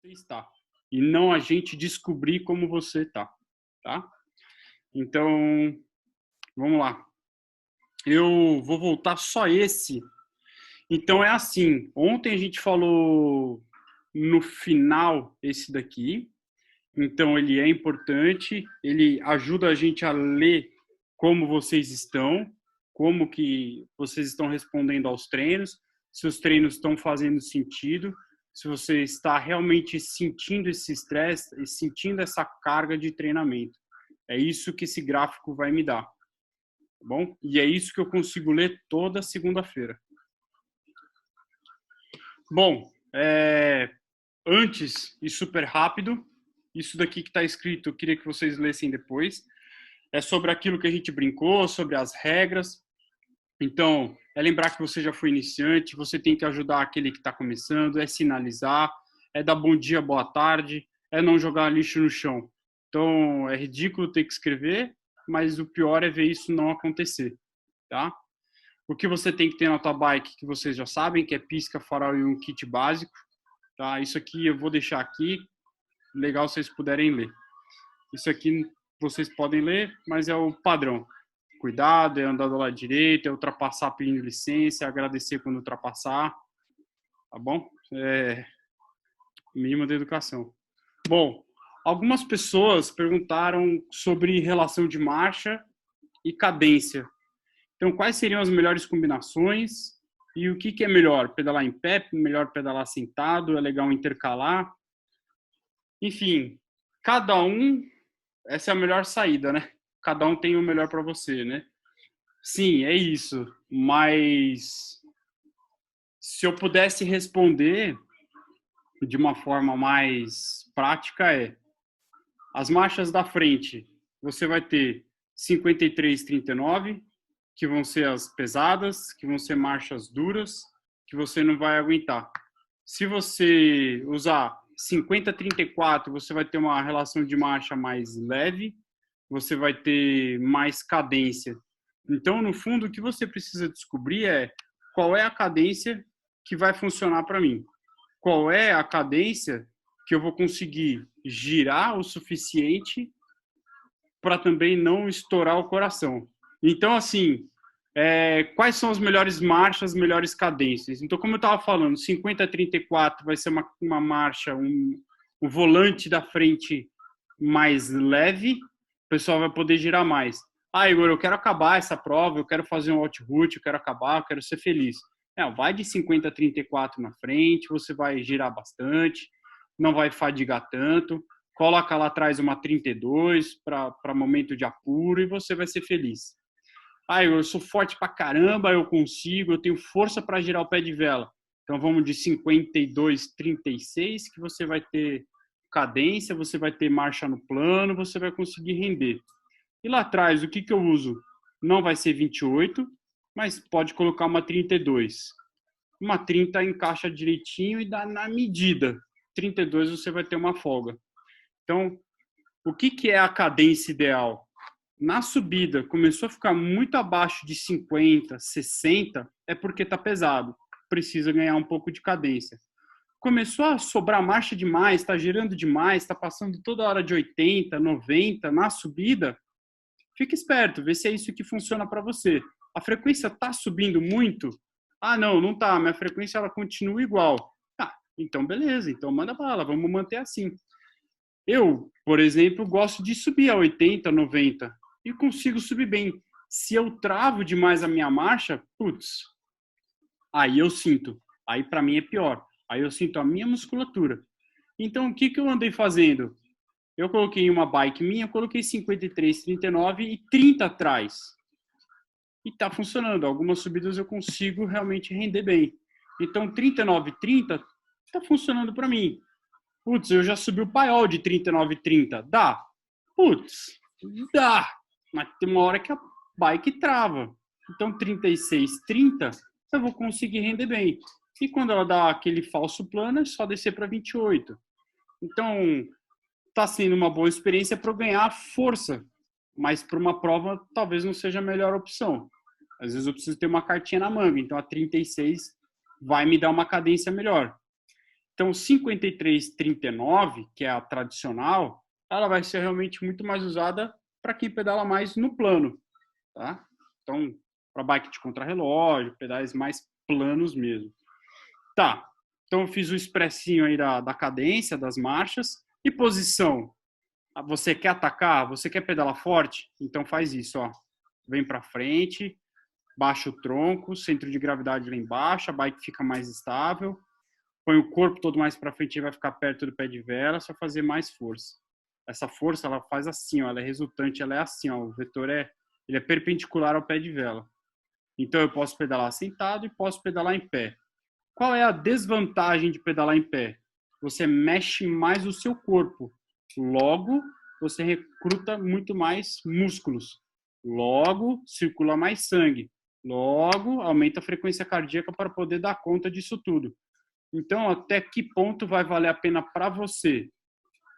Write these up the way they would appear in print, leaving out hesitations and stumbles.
você está. E não a gente descobrir como você está, tá? Então, vamos lá. Eu vou voltar só esse. Então, é assim. Ontem a gente falou no final esse daqui. Então, ele é importante. Ele ajuda a gente a ler como vocês estão, como que vocês estão respondendo aos treinos, se os treinos estão fazendo sentido, se você está realmente sentindo esse estresse e sentindo essa carga de treinamento. É isso que esse gráfico vai me dar, tá bom? E é isso que eu consigo ler toda segunda-feira. Bom, antes e super rápido, isso daqui que está escrito, eu queria que vocês lessem depois. É sobre aquilo que a gente brincou, sobre as regras. Então, é lembrar que você já foi iniciante, você tem que ajudar aquele que está começando, é sinalizar, é dar bom dia, boa tarde, é não jogar lixo no chão. Então, é ridículo ter que escrever, mas o pior é ver isso não acontecer, tá? O que você tem que ter na tua bike, que vocês já sabem, que é pisca, farol e um kit básico, tá? Isso aqui eu vou deixar aqui, legal se vocês puderem ler. Isso aqui vocês podem ler, mas é o padrão. Cuidado, é andar do lado direito, é ultrapassar pedindo licença, é agradecer quando ultrapassar, tá bom? Mínimo de educação. Bom, algumas pessoas perguntaram sobre relação de marcha e cadência. Então, quais seriam as melhores combinações e o que é melhor? Pedalar em pé, melhor pedalar sentado, é legal intercalar? Enfim, cada um, essa é a melhor saída, né? Cada um tem o melhor para você, né? Sim, é isso. Mas se eu pudesse responder de uma forma mais prática as marchas da frente, você vai ter 53, 39, que vão ser as pesadas, que vão ser marchas duras, que você não vai aguentar. Se você usar 50, 34, você vai ter uma relação de marcha mais leve, você vai ter mais cadência. Então, no fundo, o que você precisa descobrir é qual é a cadência que vai funcionar para mim. Qual é a cadência que eu vou conseguir girar o suficiente para também não estourar o coração. Então, assim, quais são as melhores marchas, melhores cadências? Então, como eu estava falando, 50-34 vai ser uma marcha, um volante da frente mais leve, o pessoal vai poder girar mais. Ah, Igor, eu quero acabar essa prova, eu quero fazer um out-route, eu quero acabar, eu quero ser feliz. Vai de 50-34 na frente, você vai girar bastante, não vai fadigar tanto, coloca lá atrás uma 32 para momento de apuro e você vai ser feliz. Ah, eu sou forte pra caramba, eu consigo, eu tenho força para girar o pé de vela. Então vamos de 52, 36, que você vai ter cadência, você vai ter marcha no plano, você vai conseguir render. E lá atrás, o que eu uso? Não vai ser 28, mas pode colocar uma 32. Uma 30 encaixa direitinho e dá na medida. 32 você vai ter uma folga. Então, o que é a cadência ideal? Na subida, começou a ficar muito abaixo de 50, 60, é porque está pesado. Precisa ganhar um pouco de cadência. Começou a sobrar marcha demais, está girando demais, está passando toda hora de 80, 90 na subida, fica esperto, vê se é isso que funciona para você. A frequência está subindo muito? Ah, não está. Minha frequência ela continua igual. Então beleza, então manda bala, vamos manter assim. Eu, por exemplo, gosto de subir a 80, 90 e consigo subir bem. Se eu travo demais a minha marcha, putz, aí eu sinto. Aí para mim é pior. Aí eu sinto a minha musculatura. Então o que eu andei fazendo? Eu coloquei uma bike minha, coloquei 53, 39 e 30 atrás. E tá funcionando. Algumas subidas eu consigo realmente render bem. Então 39, 30 tá funcionando para mim. Putz, eu já subi o paiol de 39,30. Dá? Putz, dá. Mas tem uma hora que a bike trava. Então, 36,30 eu vou conseguir render bem. E quando ela dá aquele falso plano, é só descer para 28. Então, está sendo uma boa experiência para eu ganhar força. Mas para uma prova, talvez não seja a melhor opção. Às vezes eu preciso ter uma cartinha na manga. Então, a 36 vai me dar uma cadência melhor. Então, 53,39, que é a tradicional, ela vai ser realmente muito mais usada para quem pedala mais no plano, tá? Então, para bike de contrarrelógio, pedais mais planos mesmo. Tá, então eu fiz o expressinho aí da cadência, das marchas. E posição? Você quer atacar? Você quer pedalar forte? Então faz isso, ó. Vem para frente, baixa o tronco, centro de gravidade lá embaixo, a bike fica mais estável. Põe o corpo todo mais para frente e vai ficar perto do pé de vela, só fazer mais força. Essa força, ela faz assim, ó, ela é resultante, ela é assim, ó, o vetor ele é perpendicular ao pé de vela. Então eu posso pedalar sentado e posso pedalar em pé. Qual é a desvantagem de pedalar em pé? Você mexe mais o seu corpo. Logo, você recruta muito mais músculos. Logo, circula mais sangue. Logo, aumenta a frequência cardíaca para poder dar conta disso tudo. Então, até que ponto vai valer a pena para você?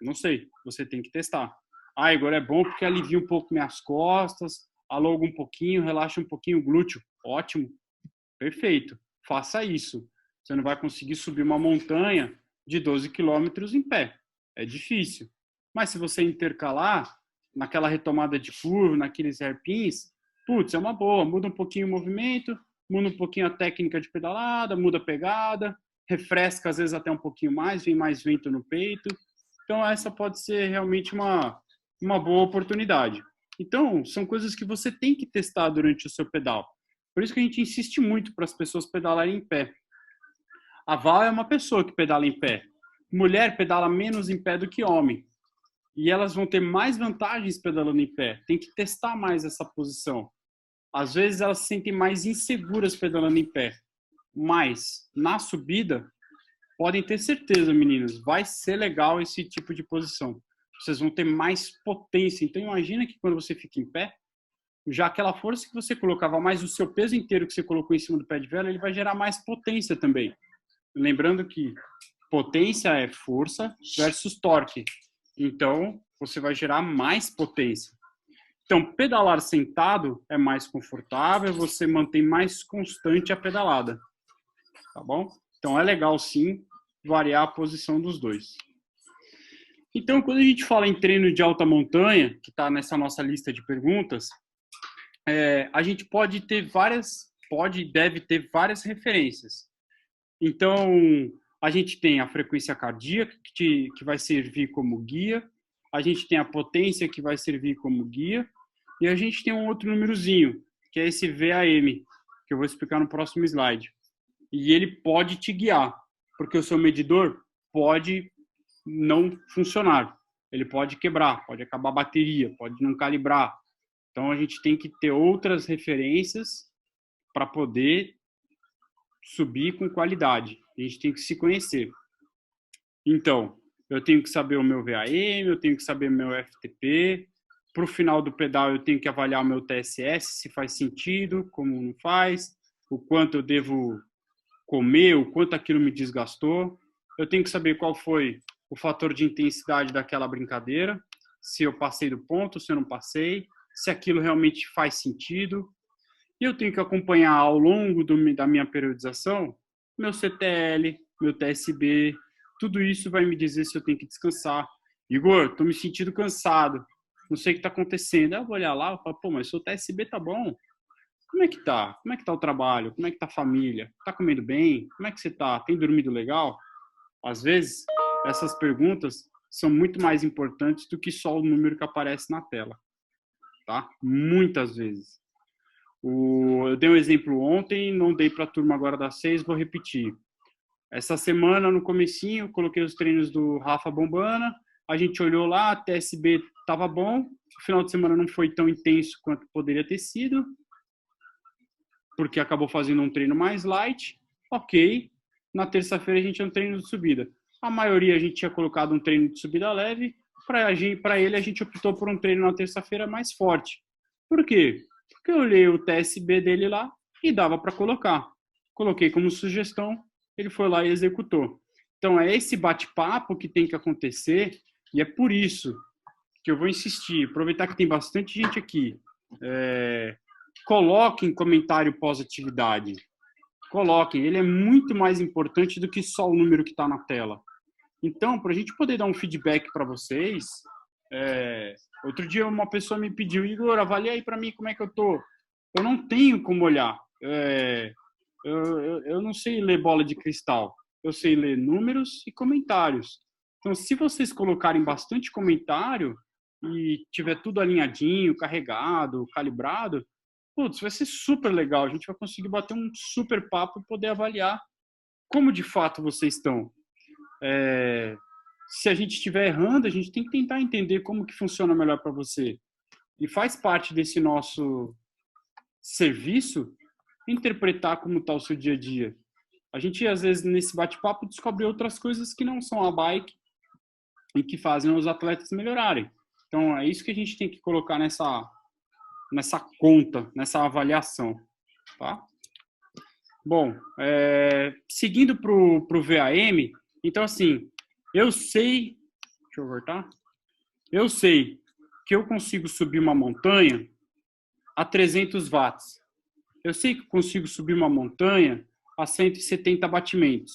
Não sei, você tem que testar. Ah, agora é bom porque alivia um pouco minhas costas, alonga um pouquinho, relaxa um pouquinho o glúteo. Ótimo, perfeito. Faça isso. Você não vai conseguir subir uma montanha de 12 quilômetros em pé. É difícil. Mas se você intercalar, naquela retomada de curva, naqueles hairpins, putz, é uma boa. Muda um pouquinho o movimento, muda um pouquinho a técnica de pedalada, muda a pegada, refresca às vezes até um pouquinho mais, vem mais vento no peito. Então essa pode ser realmente uma boa oportunidade. Então, são coisas que você tem que testar durante o seu pedal. Por isso que a gente insiste muito para as pessoas pedalarem em pé. A Val é uma pessoa que pedala em pé. Mulher pedala menos em pé do que homem. E elas vão ter mais vantagens pedalando em pé. Tem que testar mais essa posição. Às vezes elas se sentem mais inseguras pedalando em pé. Mas na subida, podem ter certeza, meninos, vai ser legal esse tipo de posição. Vocês vão ter mais potência. Então imagina que quando você fica em pé, já aquela força que você colocava mais o seu peso inteiro que você colocou em cima do pé de vela, ele vai gerar mais potência também. Lembrando que potência é força versus torque. Então, você vai gerar mais potência. Então, pedalar sentado é mais confortável, você mantém mais constante a pedalada. Tá bom? Então, é legal, sim, variar a posição dos dois. Então, quando a gente fala em treino de alta montanha, que está nessa nossa lista de perguntas, a gente pode ter deve ter várias referências. Então, a gente tem a frequência cardíaca, que vai servir como guia, a gente tem a potência, que vai servir como guia, e a gente tem um outro númerozinho, que é esse VAM, que eu vou explicar no próximo slide. E ele pode te guiar, porque o seu medidor pode não funcionar, ele pode quebrar, pode acabar a bateria, pode não calibrar. Então, a gente tem que ter outras referências para poder subir com qualidade. A gente tem que se conhecer. Então, eu tenho que saber o meu VAM, eu tenho que saber o meu FTP. Para o final do pedal, eu tenho que avaliar o meu TSS, se faz sentido, como não faz, o quanto eu devo comer, o quanto aquilo me desgastou. Eu tenho que saber qual foi o fator de intensidade daquela brincadeira, se eu passei do ponto, se eu não passei, se aquilo realmente faz sentido. E eu tenho que acompanhar ao longo da minha periodização meu CTL, meu TSB, tudo isso vai me dizer se eu tenho que descansar. Igor, estou me sentindo cansado, não sei o que está acontecendo. Eu vou olhar lá e falo, pô, mas seu TSB tá bom. Como é que tá? Como é que tá o trabalho? Como é que tá a família? Tá comendo bem? Como é que você tá? Tem dormido legal? Às vezes, essas perguntas são muito mais importantes do que só o número que aparece na tela, tá? Muitas vezes. Eu dei um exemplo ontem, não dei para a turma agora das 6, vou repetir. Essa semana, no comecinho, coloquei os treinos do Rafa Bombana, a gente olhou lá, a TSB estava bom, o final de semana não foi tão intenso quanto poderia ter sido, porque acabou fazendo um treino mais light, ok. Na terça-feira a gente tinha um treino de subida. A maioria a gente tinha colocado um treino de subida leve, para ele a gente optou por um treino na terça-feira mais forte. Por quê? Porque eu olhei o TSB dele lá e dava para colocar. Coloquei como sugestão, ele foi lá e executou. Então é esse bate-papo que tem que acontecer e é por isso que eu vou insistir, aproveitar que tem bastante gente aqui, coloque em comentário pós-atividade. coloquem. Ele é muito mais importante do que só o número que está na tela. Então, para a gente poder dar um feedback para vocês, outro dia uma pessoa me pediu, Igor, avalia aí para mim como é que eu tô. Eu não tenho como olhar. Eu não sei ler bola de cristal. Eu sei ler números e comentários. Então, se vocês colocarem bastante comentário e tiver tudo alinhadinho, carregado, calibrado, putz, vai ser super legal. A gente vai conseguir bater um super papo e poder avaliar como de fato vocês estão. Se a gente estiver errando, a gente tem que tentar entender como que funciona melhor para você. E faz parte desse nosso serviço interpretar como está o seu dia a dia. A gente, às vezes, nesse bate-papo, descobre outras coisas que não são a bike e que fazem os atletas melhorarem. Então, é isso que a gente tem que colocar nessa conta, nessa avaliação. Tá? Bom, seguindo para o VAM, então, assim, eu sei... Deixa eu voltar. Eu sei que eu consigo subir uma montanha a 300 watts. Eu sei que eu consigo subir uma montanha a 170 batimentos.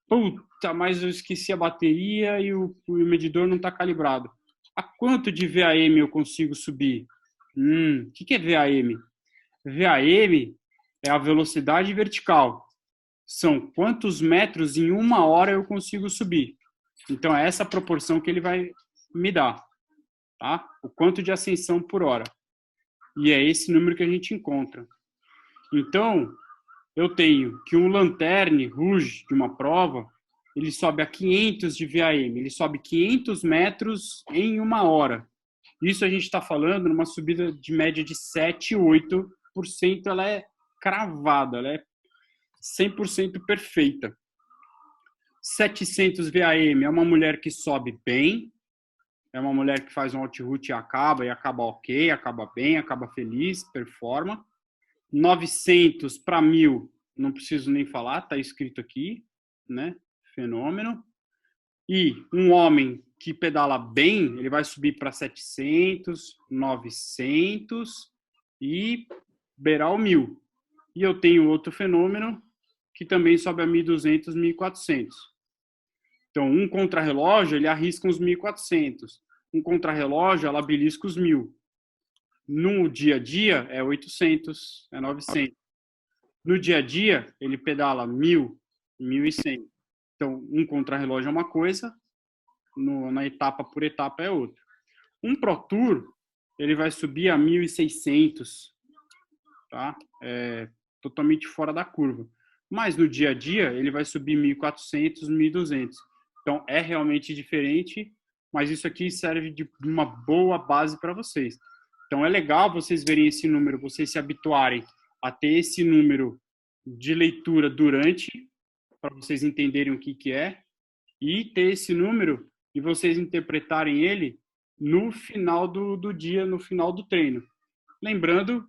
Puta, mas eu esqueci a bateria e o medidor não está calibrado. A quanto de VAM eu consigo subir? O que é VAM? VAM é a velocidade vertical. São quantos metros em uma hora eu consigo subir. Então, é essa proporção que ele vai me dar. Tá? O quanto de ascensão por hora. E é esse número que a gente encontra. Então, eu tenho que um Lanterne Rouge de uma prova, ele sobe a 500 de VAM, ele sobe 500 metros em uma hora. Isso a gente está falando numa subida de média de 7, 8%, ela é cravada, ela é 100% perfeita. 700 VAM é uma mulher que sobe bem, é uma mulher que faz um outroute e acaba ok, acaba bem, acaba feliz, performa. 900 para 1000, não preciso nem falar, está escrito aqui, né? Fenômeno. E um homem que pedala bem, ele vai subir para 700, 900 e beirar o 1000. E eu tenho outro fenômeno que também sobe a 1200, 1400. Então, um contrarrelógio, ele arrisca uns 1400. Um contrarrelógio, ela belisca os 1000. No dia a dia, é 800, é 900. No dia a dia, ele pedala 1000, 1100. Então, um contrarrelógio é uma coisa, na etapa por etapa é outra. Um Pro Tour, ele vai subir a 1600, tá? É totalmente fora da curva. Mas no dia a dia, ele vai subir 1400, 1200. Então, é realmente diferente, mas isso aqui serve de uma boa base para vocês. Então, é legal vocês verem esse número, vocês se habituarem a ter esse número de leitura durante, para vocês entenderem o que é, e ter esse número e vocês interpretarem ele no final do dia, no final do treino. Lembrando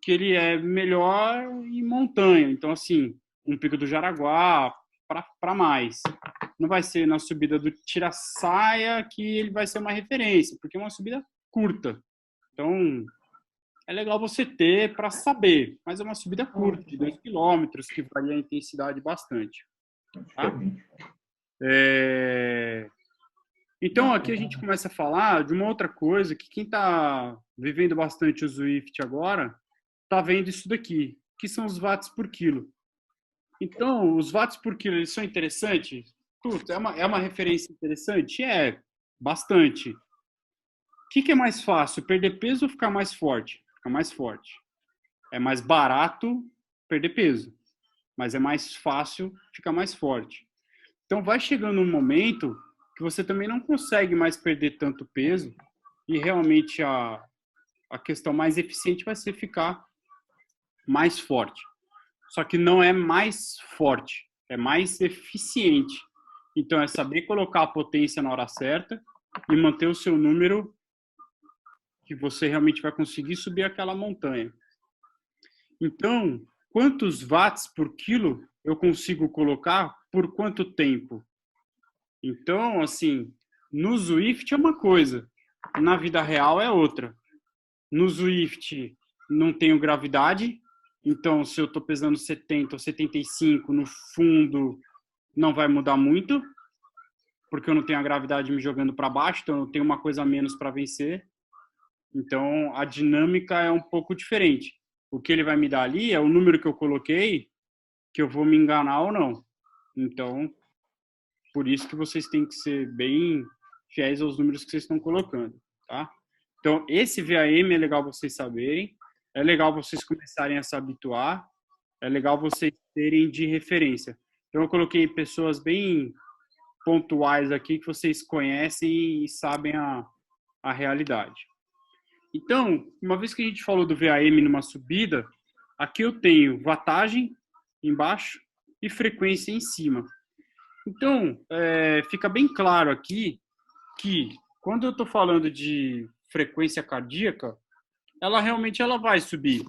que ele é melhor em montanha. Então, assim, um Pico do Jaraguá para mais. Não vai ser na subida do Tira-Saia que ele vai ser uma referência, porque é uma subida curta. Então, é legal você ter para saber, mas é uma subida curta, de 2 quilômetros, que varia a intensidade bastante. Tá? Então, aqui a gente começa a falar de uma outra coisa, que quem está vivendo bastante o Zwift agora, está vendo isso daqui, que são os watts por quilo. Então, os watts por quilo, eles são interessantes? Puta, é uma referência interessante? É, bastante. O que é mais fácil, perder peso ou ficar mais forte? Ficar mais forte. É mais barato perder peso, mas é mais fácil ficar mais forte. Então, vai chegando um momento que você também não consegue mais perder tanto peso e realmente a questão mais eficiente vai ser ficar mais forte. Só que não é mais forte, é mais eficiente. Então, é saber colocar a potência na hora certa e manter o seu número que você realmente vai conseguir subir aquela montanha. Então, quantos watts por quilo eu consigo colocar por quanto tempo? Então, assim, no Zwift é uma coisa, na vida real é outra. No Zwift não tenho gravidade, Então, se eu estou pesando 70 ou 75, no fundo, não vai mudar muito, porque eu não tenho a gravidade me jogando para baixo, então eu tenho uma coisa a menos para vencer. Então, a dinâmica é um pouco diferente. O que ele vai me dar ali é o número que eu coloquei, que eu vou me enganar ou não. Então, por isso que vocês têm que ser bem fiéis aos números que vocês estão colocando, tá? Então, esse VAM é legal vocês saberem, é legal vocês começarem a se habituar, é legal vocês terem de referência. Então, eu coloquei pessoas bem pontuais aqui que vocês conhecem e sabem a realidade. Então, uma vez que a gente falou do VAM numa subida, aqui eu tenho wattagem embaixo e frequência em cima. Então, fica bem claro aqui que quando eu estou falando de frequência cardíaca, ela realmente vai subir.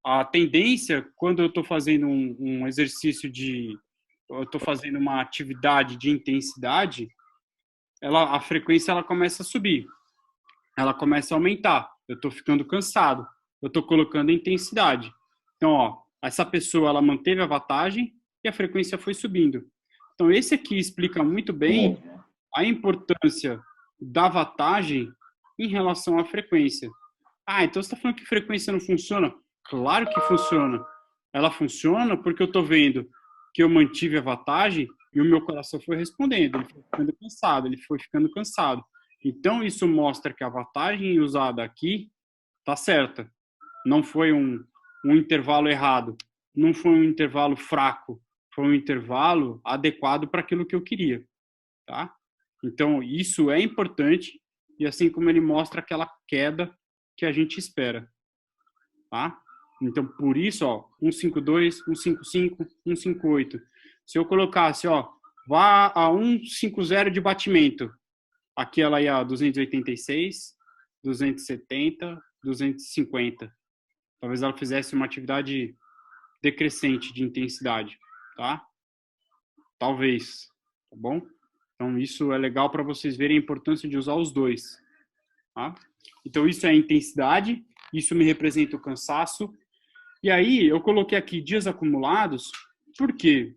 A tendência, quando eu estou fazendo um exercício eu estou fazendo uma atividade de intensidade, a frequência ela começa a subir, ela começa a aumentar. Eu estou ficando cansado, eu estou colocando a intensidade. Então, ó, essa pessoa ela manteve a wattagem e a frequência foi subindo. Então, esse aqui explica muito bem a importância da wattagem em relação à frequência. Ah, então você está falando que frequência não funciona? Claro que funciona. Ela funciona porque eu estou vendo que eu mantive a wattagem e o meu coração foi respondendo. Ele foi ficando cansado, ele foi ficando cansado. Então, isso mostra que a wattagem usada aqui está certa. Não foi um intervalo errado. Não foi um intervalo fraco. Foi um intervalo adequado para aquilo que eu queria. Tá? Então, isso é importante. E assim como ele mostra aquela queda que a gente espera. Tá? Então, por isso, ó, 152, 155, 158. Se eu colocasse, ó, vá a 150 de batimento, aqui ela ia a 286, 270, 250. Talvez ela fizesse uma atividade decrescente de intensidade, tá? Talvez, tá bom? Então, isso é legal para vocês verem a importância de usar os dois, tá? Então, isso é a intensidade, isso me representa o cansaço. E aí, eu coloquei aqui dias acumulados, porque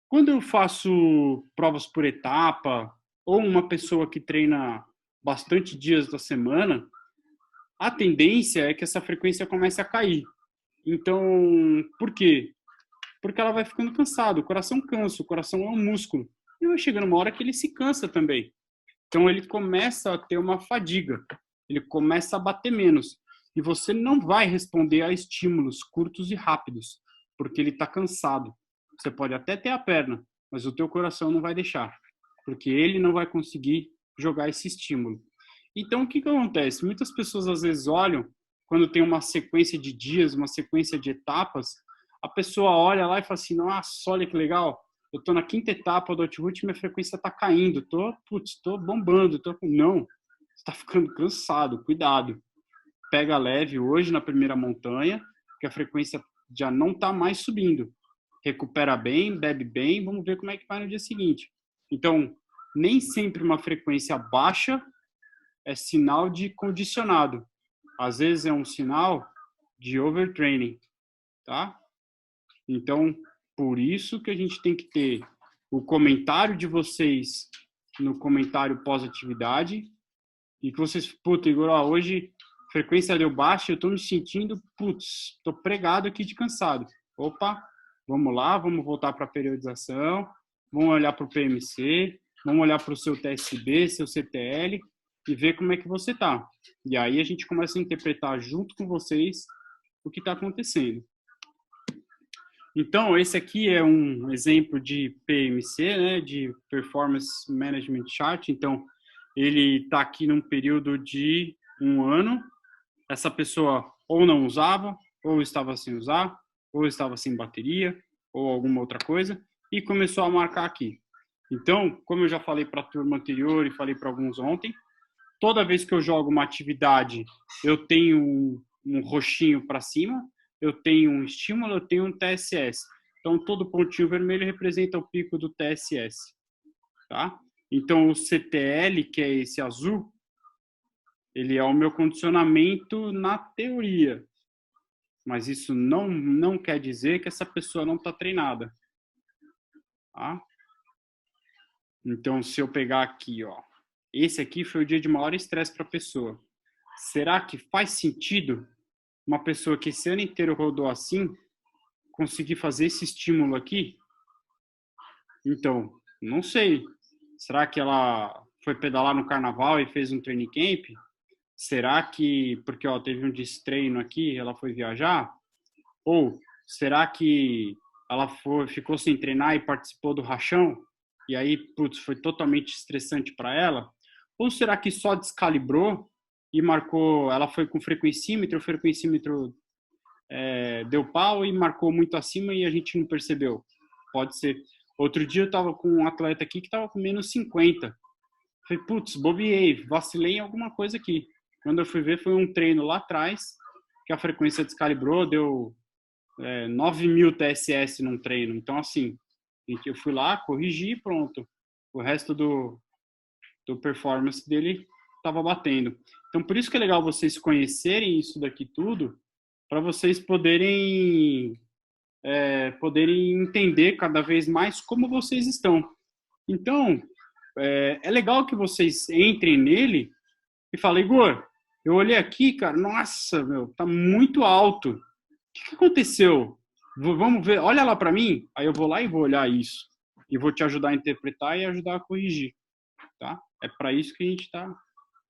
quando eu faço provas por etapa, ou uma pessoa que treina bastante dias da semana, a tendência é que essa frequência comece a cair. Então, por quê? Porque ela vai ficando cansada, o coração cansa, o coração é um músculo. E vai chegando uma hora que ele se cansa também. Então, ele começa a ter uma fadiga, ele começa a bater menos. E você não vai responder a estímulos curtos e rápidos, porque ele está cansado. Você pode até ter a perna, mas o teu coração não vai deixar, porque ele não vai conseguir jogar esse estímulo. Então, o que acontece? Muitas pessoas às vezes olham, quando tem uma sequência de dias, uma sequência de etapas, a pessoa olha lá e fala assim, nossa, olha que legal, eu estou na quinta etapa do Outroot e minha frequência está caindo, tô bombando, Não, você está ficando cansado, cuidado. Pega leve hoje na primeira montanha, que a frequência já não está mais subindo. Recupera bem, bebe bem, vamos ver como é que vai no dia seguinte. Então, nem sempre uma frequência baixa é sinal de condicionado. Às vezes é um sinal de overtraining, tá? Então, por isso que a gente tem que ter o comentário de vocês no comentário pós-atividade e que vocês, puta, Igor, ó, hoje frequência deu baixa, eu tô me sentindo, putz, tô pregado aqui de cansado. Opa, vamos lá, vamos voltar para a periodização, vamos olhar para o PMC, vamos olhar para o seu TSB, seu CTL e ver como é que você tá. E aí a gente começa a interpretar junto com vocês o que está acontecendo. Então, esse aqui é um exemplo de PMC, né, de Performance Management Chart. Então, ele está aqui num período de um ano. Essa pessoa ou não usava, ou estava sem usar, ou estava sem bateria, ou alguma outra coisa, e começou a marcar aqui. Então, como eu já falei para a turma anterior e falei para alguns ontem, toda vez que eu jogo uma atividade, eu tenho um roxinho para cima, eu tenho um estímulo, eu tenho um TSS. Então, todo pontinho vermelho representa o pico do TSS. Tá? Então, o CTL, que é esse azul, ele é o meu condicionamento na teoria. mas isso não quer dizer que essa pessoa não está treinada. Tá? Então, se eu pegar aqui, ó, esse aqui foi o dia de maior estresse para a pessoa. Será que faz sentido uma pessoa que esse ano inteiro rodou assim conseguir fazer esse estímulo aqui? Então, não sei. Será que ela foi pedalar no carnaval e fez um training camp? Será que, porque ó, teve um destreino aqui, ela foi viajar? Ou será que ela ficou sem treinar e participou do rachão? E aí, putz, foi totalmente estressante para ela? Ou será que só descalibrou e marcou, ela foi com frequencímetro, o frequencímetro deu pau e marcou muito acima e a gente não percebeu? Pode ser. Outro dia eu estava com um atleta aqui que estava com menos 50. Falei, putz, bobeei, vacilei em alguma coisa aqui. Quando eu fui ver, foi um treino lá atrás, que a frequência descalibrou, deu 9.000 TSS num treino. Então, assim, eu fui lá, corrigi e pronto. O resto do performance dele estava batendo. Então, por isso que é legal vocês conhecerem isso daqui tudo, para vocês poderem entender cada vez mais como vocês estão. Então, é legal que vocês entrem nele e falem, Igor, eu olhei aqui, cara, nossa, meu, tá muito alto. O que aconteceu? Vamos ver, olha lá para mim. Aí eu vou lá e vou olhar isso. E vou te ajudar a interpretar e ajudar a corrigir. Tá? É para isso que a gente está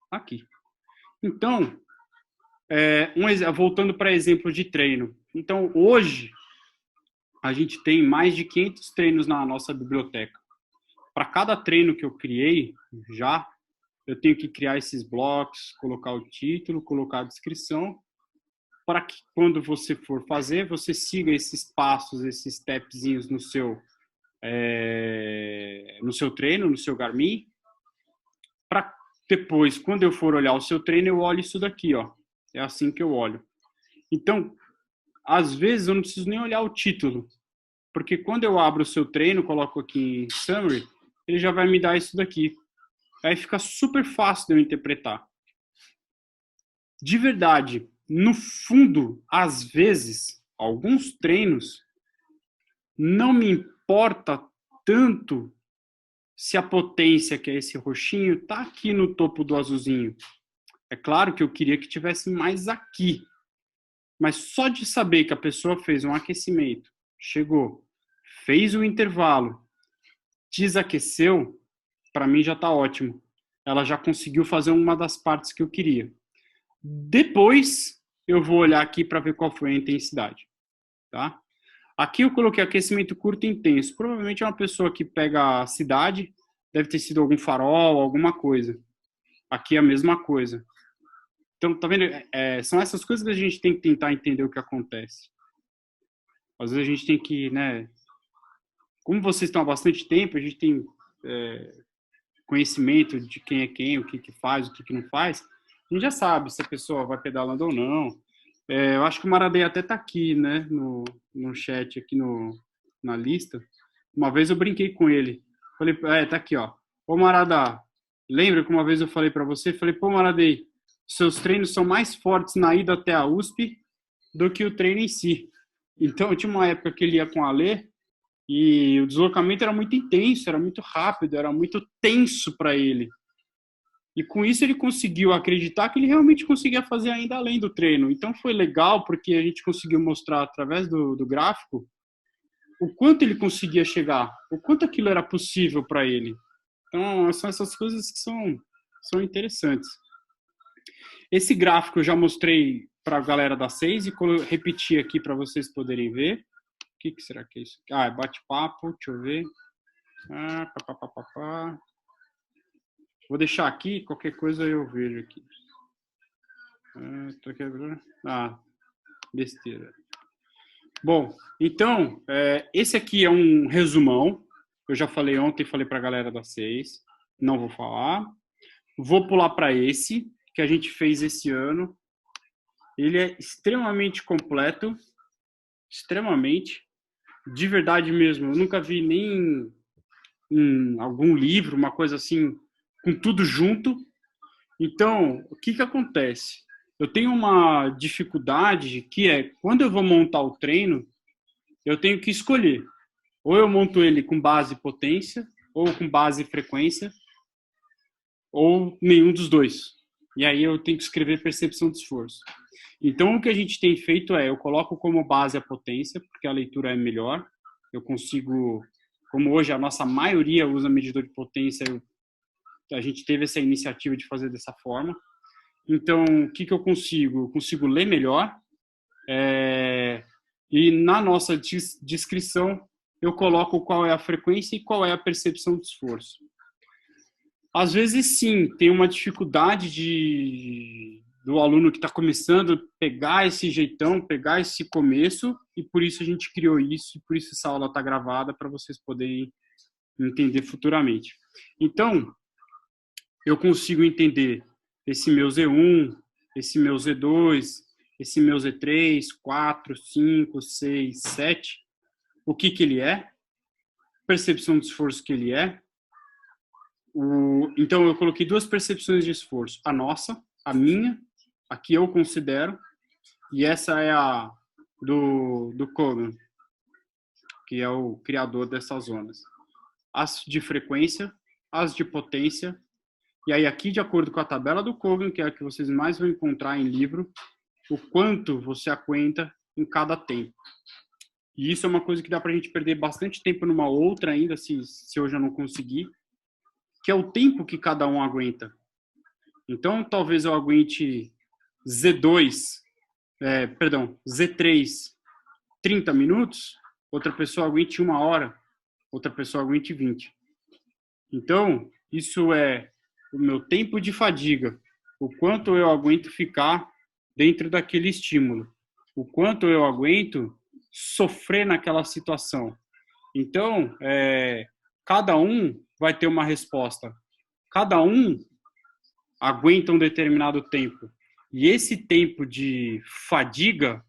aqui. Então, voltando para exemplo de treino. Então, hoje, a gente tem mais de 500 treinos na nossa biblioteca. Para cada treino que eu criei, eu tenho que criar esses blocos, colocar o título, colocar a descrição, para que quando você for fazer, você siga esses passos, esses stepzinhos no seu treino, no seu Garmin, para depois, quando eu for olhar o seu treino, eu olho isso daqui, ó. É assim que eu olho. Então, às vezes eu não preciso nem olhar o título, porque quando eu abro o seu treino, coloco aqui em Summary, ele já vai me dar isso daqui. Aí fica super fácil de eu interpretar. De verdade, no fundo, às vezes, alguns treinos, não me importa tanto se a potência, que é esse roxinho, está aqui no topo do azulzinho. É claro que eu queria que tivesse mais aqui. Mas só de saber que a pessoa fez um aquecimento, chegou, fez o intervalo, desaqueceu, para mim já está ótimo. Ela já conseguiu fazer uma das partes que eu queria. Depois, eu vou olhar aqui para ver qual foi a intensidade. Tá? Aqui eu coloquei aquecimento curto e intenso. Provavelmente é uma pessoa que pega a cidade, deve ter sido algum farol, alguma coisa. Aqui é a mesma coisa. Então, tá vendo? São essas coisas que a gente tem que tentar entender o que acontece. Às vezes a gente tem que, né? Como vocês estão há bastante tempo, a gente tem conhecimento de quem é quem, o que faz, o que não faz. A gente já sabe se a pessoa vai pedalando ou não. Eu acho que o Maradei até tá aqui, né? No chat, aqui na lista. Uma vez eu brinquei com ele. Falei, tá aqui, ó. Ô, Marada, lembra que uma vez eu falei para você? Falei, pô, Maradei, seus treinos são mais fortes na ida até a USP do que o treino em si. Então, tinha uma época que ele ia com a Alê e o deslocamento era muito intenso, era muito rápido, era muito tenso para ele. E com isso ele conseguiu acreditar que ele realmente conseguia fazer ainda além do treino. Então foi legal porque a gente conseguiu mostrar através do gráfico o quanto ele conseguia chegar, o quanto aquilo era possível para ele. Então são essas coisas que são interessantes. Esse gráfico eu já mostrei para a galera da 6 e repeti aqui para vocês poderem ver. O que será que é isso? É bate-papo, deixa eu ver. Vou deixar aqui, qualquer coisa eu vejo aqui. Besteira. Bom, então, esse aqui é um resumão. Eu já falei ontem, falei para a galera da 6. Não vou falar. Vou pular para esse, que a gente fez esse ano. Ele é extremamente completo. Extremamente. De verdade mesmo. Eu nunca vi nem em algum livro, uma coisa assim, com tudo junto. Então, o que acontece? eu tenho uma dificuldade que é, quando eu vou montar o treino, eu tenho que escolher. Ou eu monto ele com base potência, ou com base frequência, ou nenhum dos dois. E aí eu tenho que escrever percepção de esforço. Então, o que a gente tem feito é, eu coloco como base a potência, porque a leitura é melhor. Eu consigo, como hoje a nossa maioria usa medidor de potência, a gente teve essa iniciativa de fazer dessa forma. Então, o que eu consigo? Eu consigo ler melhor. E na nossa descrição, eu coloco qual é a frequência e qual é a percepção de esforço. Às vezes, sim, tem uma dificuldade do aluno que está começando pegar esse jeitão, pegar esse começo, e por isso a gente criou isso, e por isso essa aula está gravada, para vocês poderem entender futuramente. Então, eu consigo entender esse meu Z1, esse meu Z2, esse meu Z3, 4, 5, 6, 7, o que ele é, percepção de esforço que ele é. Então, eu coloquei duas percepções de esforço. A nossa, a minha, a que eu considero, e essa é a do Kogan, que é o criador dessas zonas. As de frequência, as de potência, e aí aqui, de acordo com a tabela do Kogan, que é a que vocês mais vão encontrar em livro, o quanto você aguenta em cada tempo. E isso é uma coisa que dá para a gente perder bastante tempo numa outra ainda, se hoje eu não conseguir, que é o tempo que cada um aguenta. Então, talvez eu aguente Z3, 30 minutos, outra pessoa aguente 1 hora, outra pessoa aguente 20. Então, isso é o meu tempo de fadiga, o quanto eu aguento ficar dentro daquele estímulo, o quanto eu aguento sofrer naquela situação. Então, cada um vai ter uma resposta. Cada um aguenta um determinado tempo. E esse tempo de fadiga,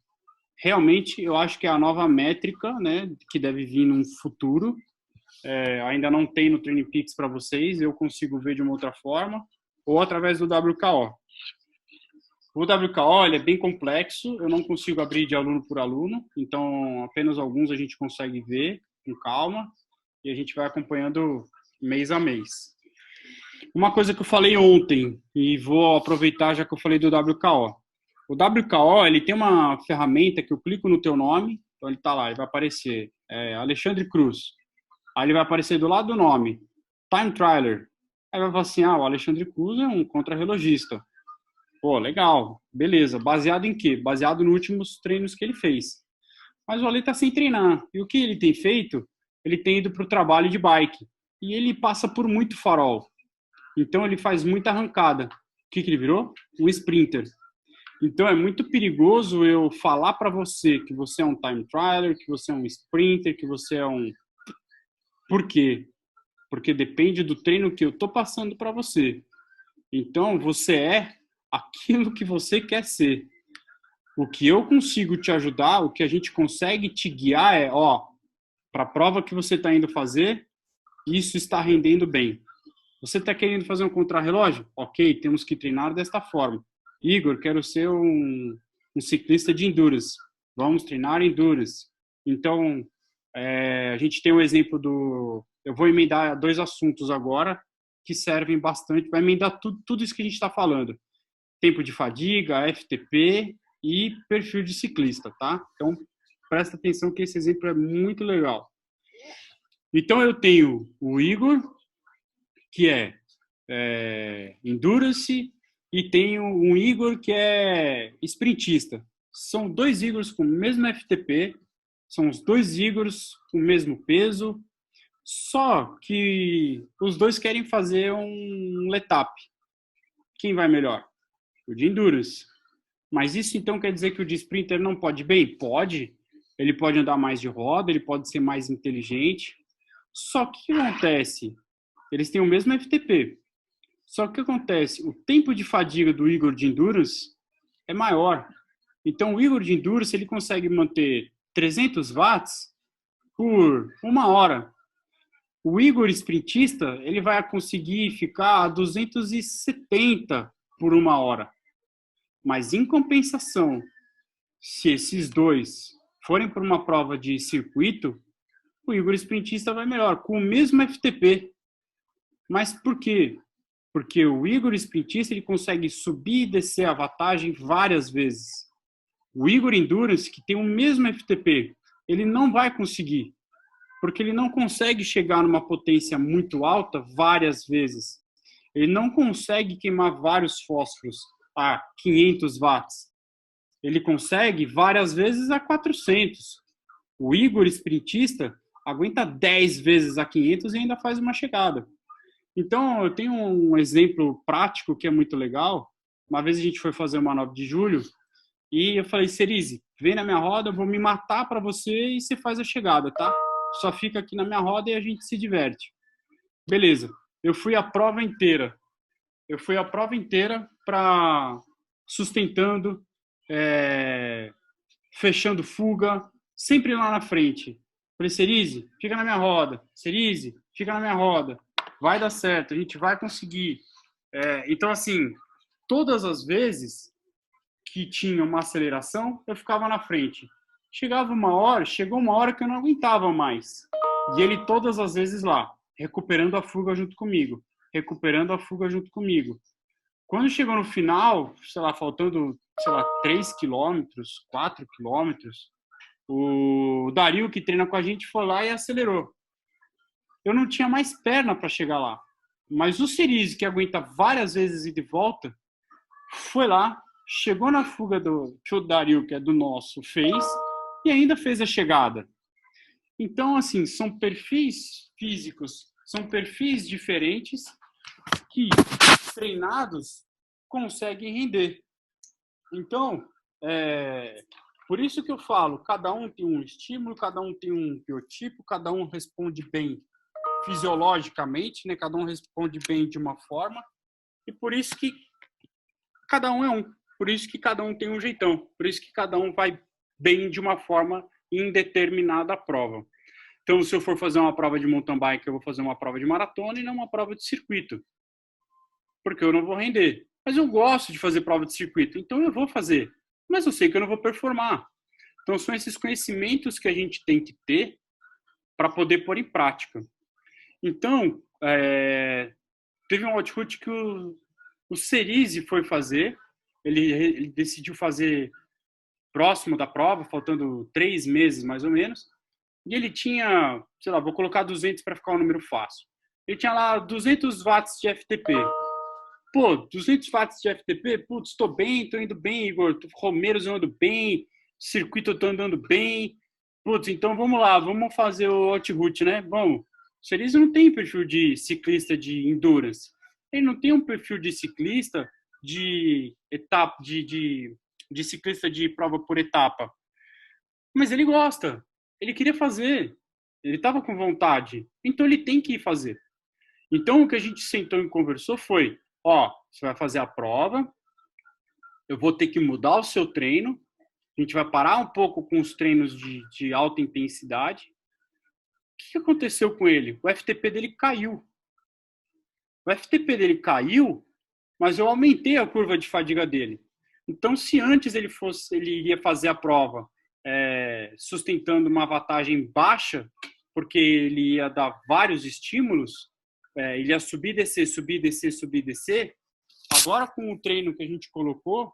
realmente, eu acho que é a nova métrica, né, que deve vir num futuro. Ainda não tem no Training Peaks para vocês, eu consigo ver de uma outra forma, ou através do WKO. O WKO ele é bem complexo, eu não consigo abrir de aluno por aluno, então apenas alguns a gente consegue ver com calma, e a gente vai acompanhando mês a mês. Uma coisa que eu falei ontem, e vou aproveitar já que eu falei do WKO. O WKO, ele tem uma ferramenta que eu clico no teu nome, então ele está lá, ele vai aparecer Alexandre Cruz. Aí ele vai aparecer do lado do nome, Time Trialer. Aí vai falar assim, o Alexandre Cruz é um contrarrelogista. Pô, legal, beleza. Baseado em quê? Baseado nos últimos treinos que ele fez. Mas o Ale está sem treinar. E o que ele tem feito? Ele tem ido para o trabalho de bike. E ele passa por muito farol. Então, ele faz muita arrancada. O que ele virou? Um sprinter. Então, é muito perigoso eu falar para você que você é um time trialer, que você é um sprinter, que você é um... Por quê? Porque depende do treino que eu estou passando para você. Então, você é aquilo que você quer ser. O que eu consigo te ajudar, o que a gente consegue te guiar é, para a prova que você está indo fazer, isso está rendendo bem. Você está querendo fazer um contrarrelógio? Ok, temos que treinar desta forma. Igor, quero ser um ciclista de endurance. Vamos treinar endurance. Então, a gente tem um exemplo do... Eu vou emendar 2 assuntos agora que servem bastante, vai emendar tudo isso que a gente está falando. Tempo de fadiga, FTP e perfil de ciclista, tá? Então, presta atenção que esse exemplo é muito legal. Então, eu tenho o Igor, que é Endurance, e tenho um Igor que é sprintista. São 2 Igors com o mesmo FTP, são os 2 Igors com o mesmo peso, só que os 2 querem fazer um letap. Quem vai melhor? O de Endurance. Mas isso então quer dizer que o de Sprinter não pode ir bem? Pode. Ele pode andar mais de roda, ele pode ser mais inteligente. Só que o que acontece? Eles têm o mesmo FTP. Só que o que acontece? O tempo de fadiga do Igor de Endurance é maior. Então o Igor de Endurance ele consegue manter 300 watts por 1 hora. O Igor sprintista ele vai conseguir ficar a 270 por 1 hora. Mas, em compensação, se esses dois forem para uma prova de circuito, o Igor sprintista vai melhor, com o mesmo FTP. Mas por quê? Porque o Igor sprintista ele consegue subir e descer a vantagem várias vezes. O Igor Endurance, que tem o mesmo FTP, ele não vai conseguir, porque ele não consegue chegar numa potência muito alta várias vezes. Ele não consegue queimar vários fósforos a 500 watts. Ele consegue várias vezes a 400. O Igor sprintista aguenta 10 vezes a 500 e ainda faz uma chegada. Então, eu tenho um exemplo prático que é muito legal. Uma vez a gente foi fazer uma 9 de julho e eu falei, Cerise, vem na minha roda, eu vou me matar para você e você faz a chegada, tá? Só fica aqui na minha roda e a gente se diverte. Beleza. Eu fui a prova inteira. Para sustentando, fechando fuga, sempre lá na frente. Falei, Cerise, fica na minha roda. Cerise, fica na minha roda. Vai dar certo, a gente vai conseguir. Então, assim, todas as vezes que tinha uma aceleração, eu ficava na frente. Chegou uma hora que eu não aguentava mais. E ele todas as vezes lá, recuperando a fuga junto comigo. Quando chegou no final, faltando, 3 quilômetros, 4 quilômetros, o Dario, que treina com a gente, foi lá e acelerou. Eu não tinha mais perna para chegar lá. Mas o Cerise, que aguenta várias vezes ir de volta, foi lá, chegou na fuga que o Dario, que é do nosso, fez, e ainda fez a chegada. Então, assim, são perfis físicos, são perfis diferentes que, treinados, conseguem render. Então, por isso que eu falo, cada um tem um estímulo, cada um tem um biotipo, cada um responde bem fisiologicamente, né? Cada um responde bem de uma forma, e por isso que cada um é um, por isso que cada um tem um jeitão, por isso que cada um vai bem de uma forma em determinada prova. Então, se eu for fazer uma prova de mountain bike, eu vou fazer uma prova de maratona e não uma prova de circuito, porque eu não vou render. Mas eu gosto de fazer prova de circuito, então eu vou fazer, mas eu sei que eu não vou performar. Então, são esses conhecimentos que a gente tem que ter para poder pôr em prática. Então, teve um output que o Cerise foi fazer, ele decidiu fazer próximo da prova, faltando 3 meses mais ou menos, e ele tinha, vou colocar 200 para ficar um número fácil. Ele tinha lá 200 watts de FTP. Pô, 200 watts de FTP? Putz, estou bem, estou indo bem, Igor. Romeiros eu ando bem, circuito eu estou andando bem. Putz, então vamos lá, vamos fazer o Outroot, né? Vamos. O Cerise não tem perfil de ciclista de endurance. Ele não tem um perfil de ciclista de etapa, de ciclista de prova por etapa. Mas ele gosta. Ele queria fazer. Ele estava com vontade. Então ele tem que ir fazer. Então o que a gente sentou e conversou foi, você vai fazer a prova, eu vou ter que mudar o seu treino, a gente vai parar um pouco com os treinos de alta intensidade. O que aconteceu com ele? O FTP dele caiu. O FTP dele caiu, mas eu aumentei a curva de fadiga dele. Então, se antes ele iria fazer a prova sustentando uma vantagem baixa, porque ele ia dar vários estímulos, ele ia subir, descer, subir, descer, subir, descer. Agora, com o treino que a gente colocou,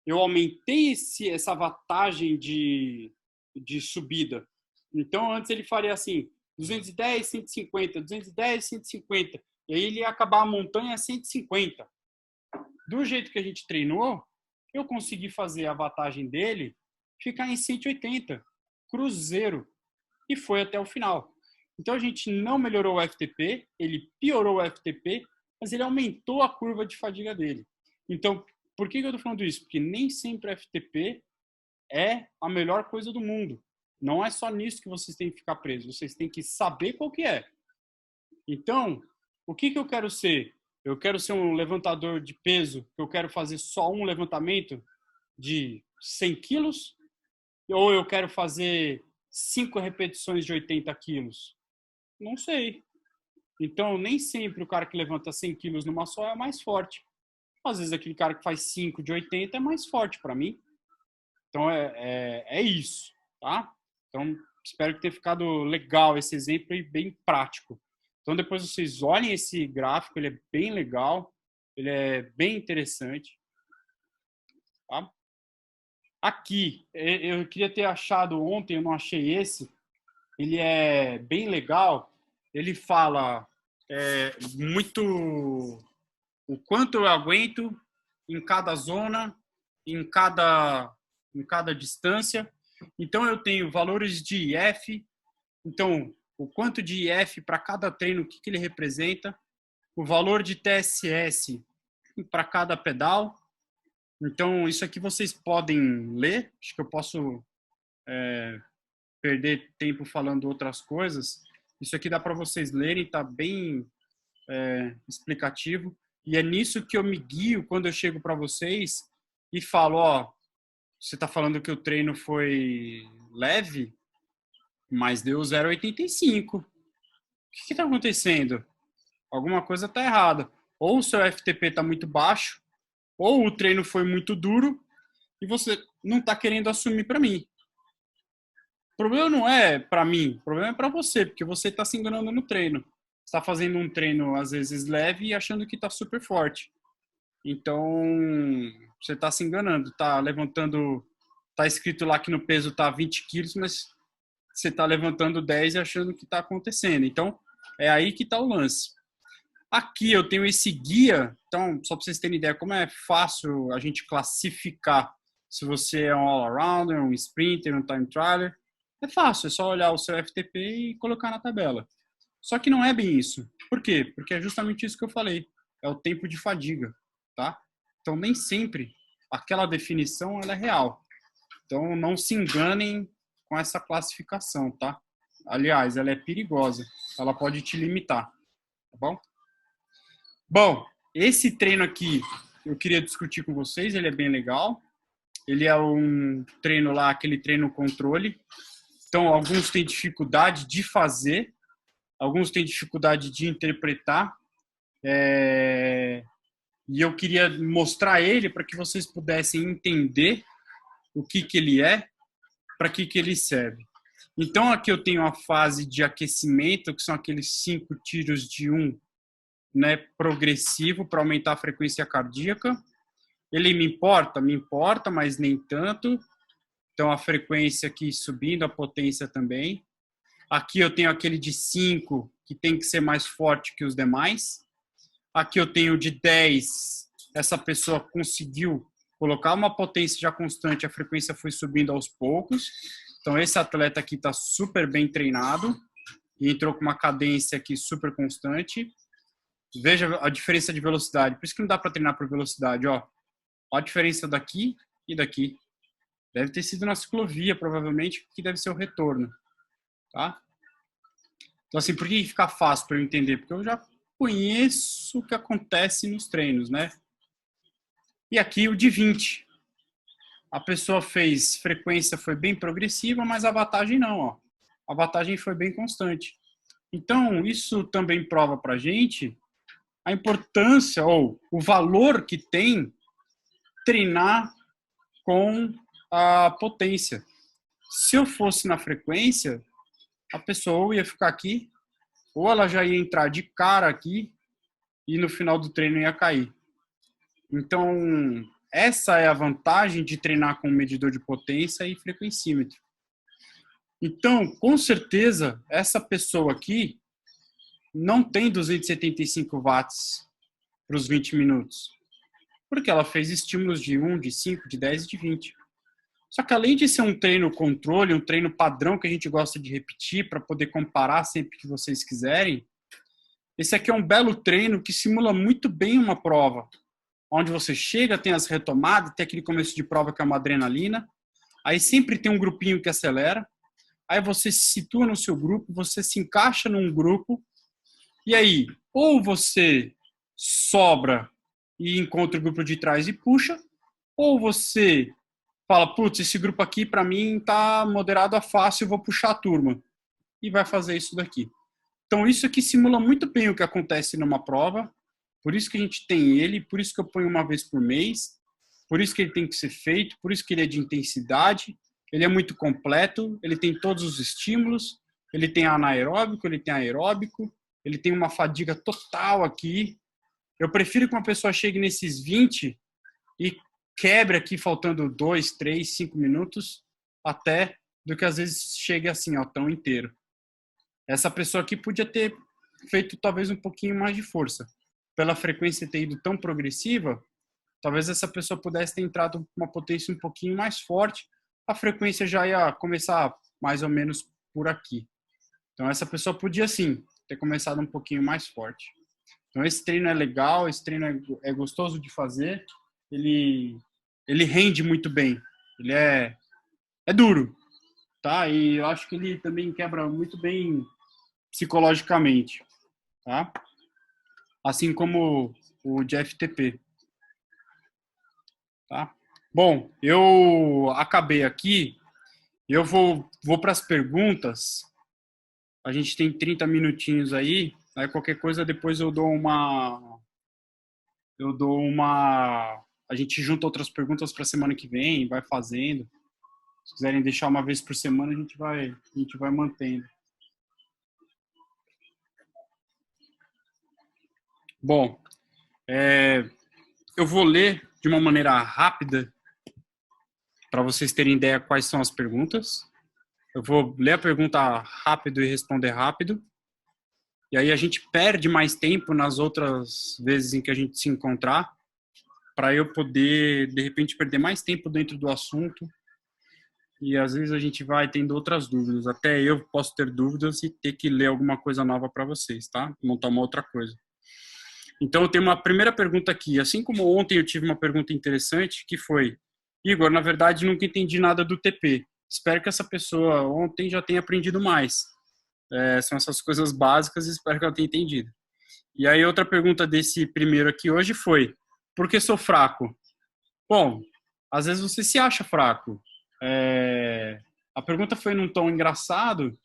eu aumentei essa vantagem de subida. Então, antes ele faria assim, 210, 150, 210, 150. E aí ele ia acabar a montanha a 150. Do jeito que a gente treinou, eu consegui fazer a vantagem dele ficar em 180, cruzeiro, e foi até o final. Então a gente não melhorou o FTP, ele piorou o FTP, mas ele aumentou a curva de fadiga dele. Então, por que eu estou falando isso? Porque nem sempre o FTP é a melhor coisa do mundo. Não é só nisso que vocês têm que ficar presos, vocês têm que saber qual que é. Então, o que eu quero ser? Eu quero ser um levantador de peso, eu quero fazer só um levantamento de 100 quilos, ou eu quero fazer 5 repetições de 80 quilos? Não sei. Então, nem sempre o cara que levanta 100 quilos numa só é mais forte. Às vezes aquele cara que faz 5 de 80 é mais forte para mim. Então é isso, tá? Então espero que tenha ficado legal esse exemplo e bem prático. Então depois vocês olhem esse gráfico, ele é bem legal, ele é bem interessante, tá? Aqui, eu queria ter achado ontem, eu não achei esse. Ele é bem legal. Ele fala muito o quanto eu aguento em cada zona, em cada distância. Então, eu tenho valores de IF. Então, o quanto de IF para cada treino, o que ele representa. O valor de TSS para cada pedal. Então, isso aqui vocês podem ler. Acho que eu posso perder tempo falando outras coisas. Isso aqui dá para vocês lerem, está bem explicativo. E é nisso que eu me guio quando eu chego para vocês e falo, ó, você está falando que o treino foi leve, mas deu 0,85. O que está acontecendo? Alguma coisa está errada. Ou o seu FTP está muito baixo, ou o treino foi muito duro e você não está querendo assumir para mim. O problema não é para mim, o problema é para você, porque você está se enganando no treino. Está fazendo um treino, às vezes, leve e achando que está super forte. Então, você está se enganando. Está levantando, está escrito lá que no peso está 20 quilos, mas você está levantando 10 e achando que está acontecendo. Então, é aí que está o lance. Aqui eu tenho esse guia, então, só para vocês terem ideia como é fácil a gente classificar se você é um all-arounder, um sprinter, um time trialer. É fácil, é só olhar o seu FTP e colocar na tabela. Só que não é bem isso. Por quê? Porque é justamente isso que eu falei. É o tempo de fadiga, tá? Então, nem sempre aquela definição ela é real. Então, não se enganem com essa classificação, tá? Aliás, ela é perigosa. Ela pode te limitar, tá bom? Bom, esse treino aqui eu queria discutir com vocês. Ele é bem legal. Ele é um treino lá, aquele treino controle. Então, alguns têm dificuldade de fazer, alguns têm dificuldade de interpretar. E eu queria mostrar ele para que vocês pudessem entender o que ele é, para que ele serve. Então, aqui eu tenho a fase de aquecimento, que são aqueles 5 tiros de 1, né, progressivo, para aumentar a frequência cardíaca. Ele me importa, mas nem tanto. Então, a frequência aqui subindo, a potência também. Aqui eu tenho aquele de 5, que tem que ser mais forte que os demais. Aqui eu tenho de 10, essa pessoa conseguiu colocar uma potência já constante, a frequência foi subindo aos poucos. Então, esse atleta aqui está super bem treinado e entrou com uma cadência aqui super constante. Veja a diferença de velocidade. Por isso que não dá para treinar por velocidade. Ó, a diferença daqui e daqui. Deve ter sido na ciclovia, provavelmente, que deve ser o retorno. Tá? Então, assim, por que fica fácil para eu entender? Porque eu já conheço o que acontece nos treinos, né? E aqui o de 20. A pessoa fez, frequência foi bem progressiva, mas a wattagem não, ó. A wattagem foi bem constante. Então, isso também prova para a gente a importância ou o valor que tem treinar com a potência. Se eu fosse na frequência, a pessoa ia ficar aqui, ou ela já ia entrar de cara aqui e no final do treino ia cair. Então, essa é a vantagem de treinar com medidor de potência e frequencímetro. Então, com certeza, essa pessoa aqui não tem 275 watts para os 20 minutos. Porque ela fez estímulos de 1, de 5, de 10 e de 20. Só que além de ser um treino controle, um treino padrão que a gente gosta de repetir para poder comparar sempre que vocês quiserem, esse aqui é um belo treino que simula muito bem uma prova. Onde você chega, tem as retomadas, tem aquele começo de prova que é uma adrenalina, aí sempre tem um grupinho que acelera, aí você se situa no seu grupo, você se encaixa num grupo, e aí, ou você sobra e encontra o grupo de trás e puxa, ou você fala, putz, esse grupo aqui para mim tá moderado a fácil, eu vou puxar a turma. E vai fazer isso daqui. Então, isso aqui simula muito bem o que acontece numa prova, Por isso que a gente tem ele, por isso que eu ponho uma vez por mês, por isso que ele tem que ser feito, por isso que ele é de intensidade, ele é muito completo, ele tem todos os estímulos, ele tem anaeróbico, ele tem aeróbico, ele tem uma fadiga total aqui. Eu prefiro que uma pessoa chegue nesses 20 e quebre aqui faltando 2, 3, 5 minutos até do que às vezes chegue assim, ó, tão inteiro. Essa pessoa aqui podia ter feito talvez um pouquinho mais de força. Pela frequência ter ido tão progressiva, talvez essa pessoa pudesse ter entrado com uma potência um pouquinho mais forte, a frequência já ia começar mais ou menos por aqui. Então essa pessoa podia sim ter começado um pouquinho mais forte. Então esse treino é legal, esse treino é gostoso de fazer, ele rende muito bem, ele é duro, tá? E eu acho que ele também quebra muito bem psicologicamente, tá? Assim como o de FTP, tá? Bom, eu acabei aqui, eu vou para as perguntas, a gente tem 30 minutinhos aí qualquer coisa depois eu dou uma, a gente junta outras perguntas para a semana que vem, vai fazendo. Se quiserem deixar uma vez por semana, a gente vai mantendo. Bom, eu vou ler de uma maneira rápida para vocês terem ideia quais são as perguntas. Eu vou ler a pergunta rápido e responder rápido. E aí a gente perde mais tempo nas outras vezes em que a gente se encontrar, para eu poder, de repente, perder mais tempo dentro do assunto. E às vezes a gente vai tendo outras dúvidas. Até eu posso ter dúvidas e ter que ler alguma coisa nova para vocês, tá? Montar uma outra coisa. Então eu tenho uma primeira pergunta aqui. Assim como ontem eu tive uma pergunta interessante, que foi: Igor, na verdade nunca entendi nada do TP. Espero que essa pessoa ontem já tenha aprendido mais. São essas coisas básicas e espero que ela tenha entendido. E aí outra pergunta desse primeiro aqui hoje foi: por que sou fraco? Bom, às vezes você se acha fraco. A pergunta foi num tom engraçado,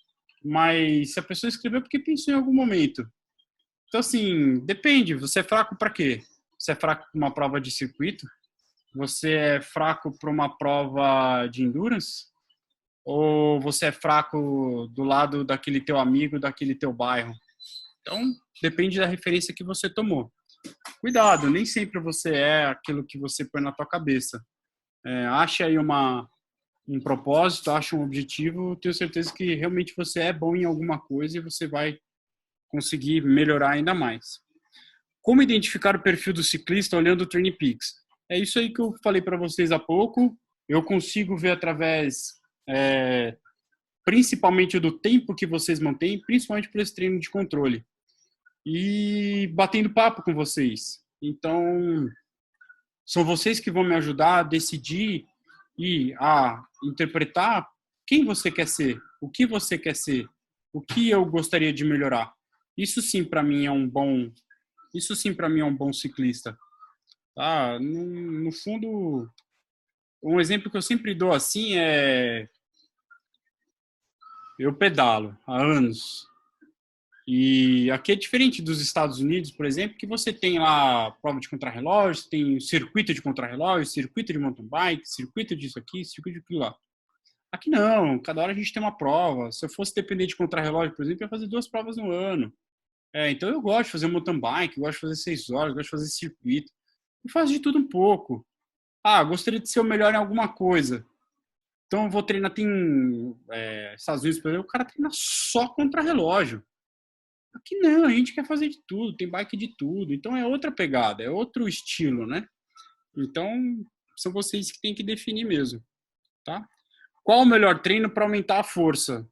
mas se a pessoa escreveu porque pensou em algum momento. Então, assim, depende. Você é fraco para quê? Você é fraco para uma prova de circuito? Você é fraco para uma prova de endurance? Ou você é fraco do lado daquele teu amigo, daquele teu bairro? Então, depende da referência que você tomou. Cuidado, nem sempre você é aquilo que você põe na tua cabeça. Ache aí um propósito, ache um objetivo, tenho certeza que realmente você é bom em alguma coisa e você vai conseguir melhorar ainda mais. Como identificar o perfil do ciclista olhando o Training Peaks? É isso aí que eu falei para vocês há pouco. Eu consigo ver através, principalmente do tempo que vocês mantêm, principalmente por esse treino de controle. E batendo papo com vocês. Então, são vocês que vão me ajudar a decidir e a interpretar quem você quer ser, o que você quer ser, o que eu gostaria de melhorar. Isso sim para mim é um bom ciclista. Tá? No fundo, um exemplo que eu sempre dou assim é: eu pedalo há anos. E aqui é diferente dos Estados Unidos, por exemplo, que você tem lá prova de contrarrelógio, tem circuito de contrarrelógio, circuito de mountain bike, circuito disso aqui, circuito de aquilo lá. Aqui não, cada hora a gente tem uma prova. Se eu fosse depender de contrarrelógio, por exemplo, eu ia fazer 2 provas no ano. Então eu gosto de fazer mountain bike, gosto de fazer 6 horas, gosto de fazer circuito. Eu faço de tudo um pouco. Gostaria de ser o melhor em alguma coisa. Então eu vou treinar, tem Estados Unidos, por exemplo, o cara treina só contrarrelógio. Aqui não, a gente quer fazer de tudo, tem bike de tudo. Então é outra pegada, é outro estilo, né? Então são vocês que têm que definir mesmo, tá? Qual o melhor treino para aumentar a força?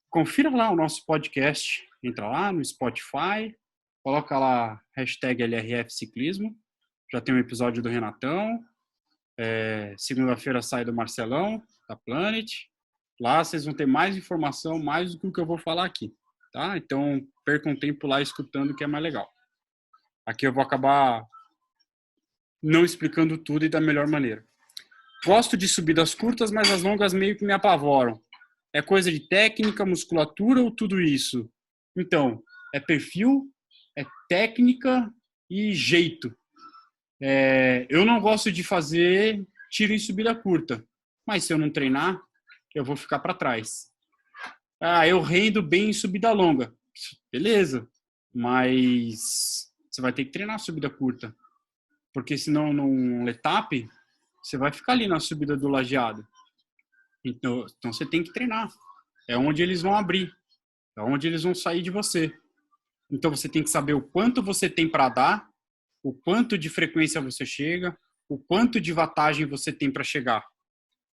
Confira lá o nosso podcast, entra lá no Spotify, coloca lá #LRF Ciclismo, já tem um episódio do Renatão, segunda-feira sai do Marcelão, da Planet, lá vocês vão ter mais informação, mais do que o que eu vou falar aqui, tá? Então percam tempo lá escutando, que é mais legal. Aqui eu vou acabar não explicando tudo e da melhor maneira. Gosto de subidas curtas, mas as longas meio que me apavoram. É coisa de técnica, musculatura ou tudo isso? Então, é perfil, é técnica e jeito. Eu não gosto de fazer tiro em subida curta, mas se eu não treinar, eu vou ficar para trás. Eu rendo bem em subida longa. Beleza, mas você vai ter que treinar a subida curta, porque senão num letap, você vai ficar ali na subida do lajeado. Então você tem que treinar. É onde eles vão abrir, é onde eles vão sair de você. Então você tem que saber o quanto você tem para dar, o quanto de frequência você chega, o quanto de vantagem você tem para chegar.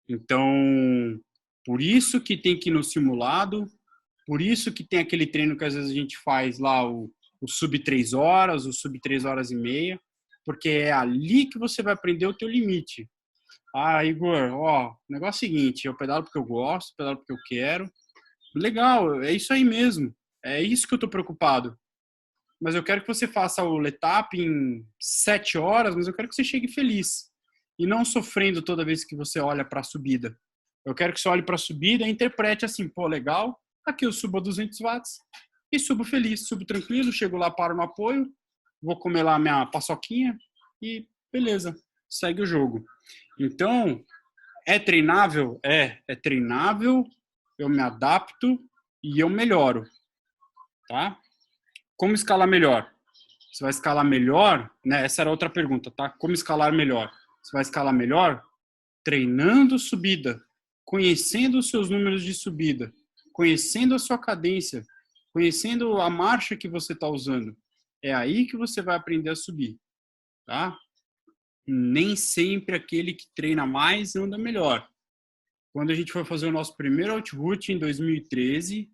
Então, por isso que tem que ir no simulado, por isso que tem aquele treino que às vezes a gente faz lá, o sub 3 horas, o sub 3 horas e meia, porque é ali que você vai aprender o teu limite. Igor, o negócio é o seguinte, eu pedalo porque eu gosto, pedalo porque eu quero. Legal, é isso aí mesmo. É isso que eu tô preocupado. Mas eu quero que você faça o letap em 7 horas, mas eu quero que você chegue feliz. E não sofrendo toda vez que você olha para a subida. Eu quero que você olhe para a subida e interprete assim, pô, legal, aqui eu subo a 200 watts e subo feliz, subo tranquilo, chego lá, paro no apoio, vou comer lá minha paçoquinha e beleza, segue o jogo. Então, é treinável? É treinável, eu me adapto e eu melhoro, tá? Como escalar melhor? Você vai escalar melhor, né? Essa era outra pergunta, tá? Como escalar melhor? Você vai escalar melhor treinando subida, conhecendo os seus números de subida, conhecendo a sua cadência, conhecendo a marcha que você está usando. É aí que você vai aprender a subir, tá? Nem sempre aquele que treina mais anda melhor. Quando a gente foi fazer o nosso primeiro Outroot em 2013,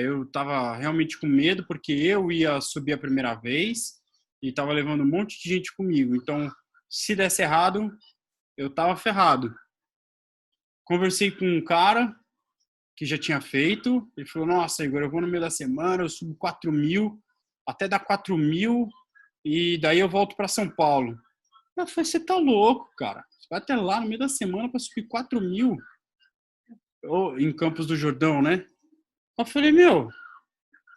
eu estava realmente com medo, porque eu ia subir a primeira vez e estava levando um monte de gente comigo. Então, se desse errado, eu estava ferrado. Conversei com um cara que já tinha feito. Ele falou, nossa, Igor, eu vou no meio da semana, eu subo 4.000, até dar 4.000, e daí eu volto para São Paulo. Eu falei, você tá louco, cara. Você vai até lá no meio da semana para subir 4.000 em Campos do Jordão, né? Eu falei,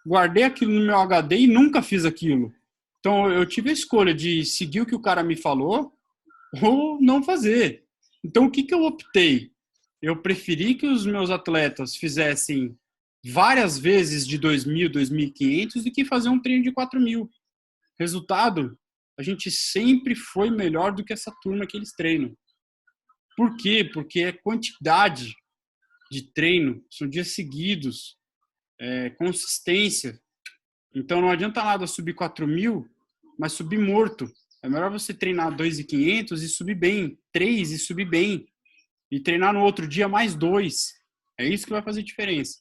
guardei aquilo no meu HD e nunca fiz aquilo. Então eu tive a escolha de seguir o que o cara me falou ou não fazer. Então o que eu optei? Eu preferi que os meus atletas fizessem várias vezes de 2.000, 2.500 do que fazer um treino de 4.000. Resultado, a gente sempre foi melhor do que essa turma que eles treinam. Por quê? Porque é quantidade de treino, são dias seguidos, consistência. Então não adianta nada subir 4.000, mas subir morto. É melhor você treinar 2.500 e subir bem, 3 e subir bem. E treinar no outro dia mais 2. É isso que vai fazer diferença.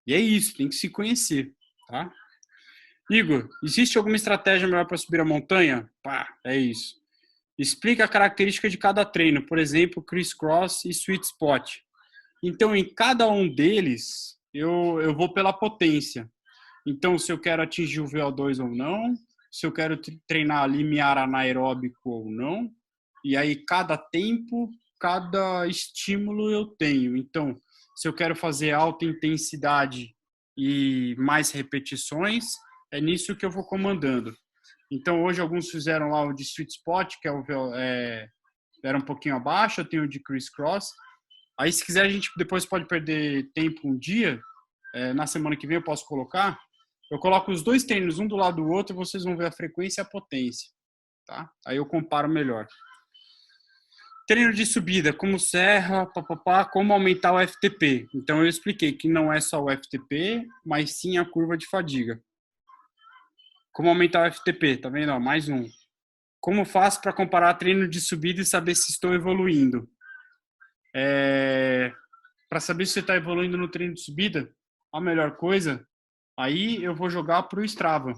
E é isso, tem que se conhecer, tá? Igor, existe alguma estratégia melhor para subir a montanha? É isso. Explica a característica de cada treino, por exemplo, crisscross e sweet spot. Então, em cada um deles, eu vou pela potência. Então, se eu quero atingir o VO2 ou não, se eu quero treinar limiar anaeróbico ou não, e aí cada tempo, cada estímulo eu tenho. Então, se eu quero fazer alta intensidade e mais repetições, é nisso que eu vou comandando. Então, hoje alguns fizeram lá o de sweet spot, que era um pouquinho abaixo, eu tenho o de crisscross. Aí, se quiser, a gente depois pode perder tempo um dia. Na semana que vem eu posso colocar. Eu coloco os dois treinos, um do lado do outro, e vocês vão ver a frequência e a potência. Tá? Aí eu comparo melhor. Treino de subida, como serra, como aumentar o FTP. Então, eu expliquei que não é só o FTP, mas sim a curva de fadiga. Como aumentar o FTP, tá vendo? Mais um. Como faço para comparar treino de subida e saber se estou evoluindo? Para saber se você está evoluindo no treino de subida, a melhor coisa, aí eu vou jogar para o Strava.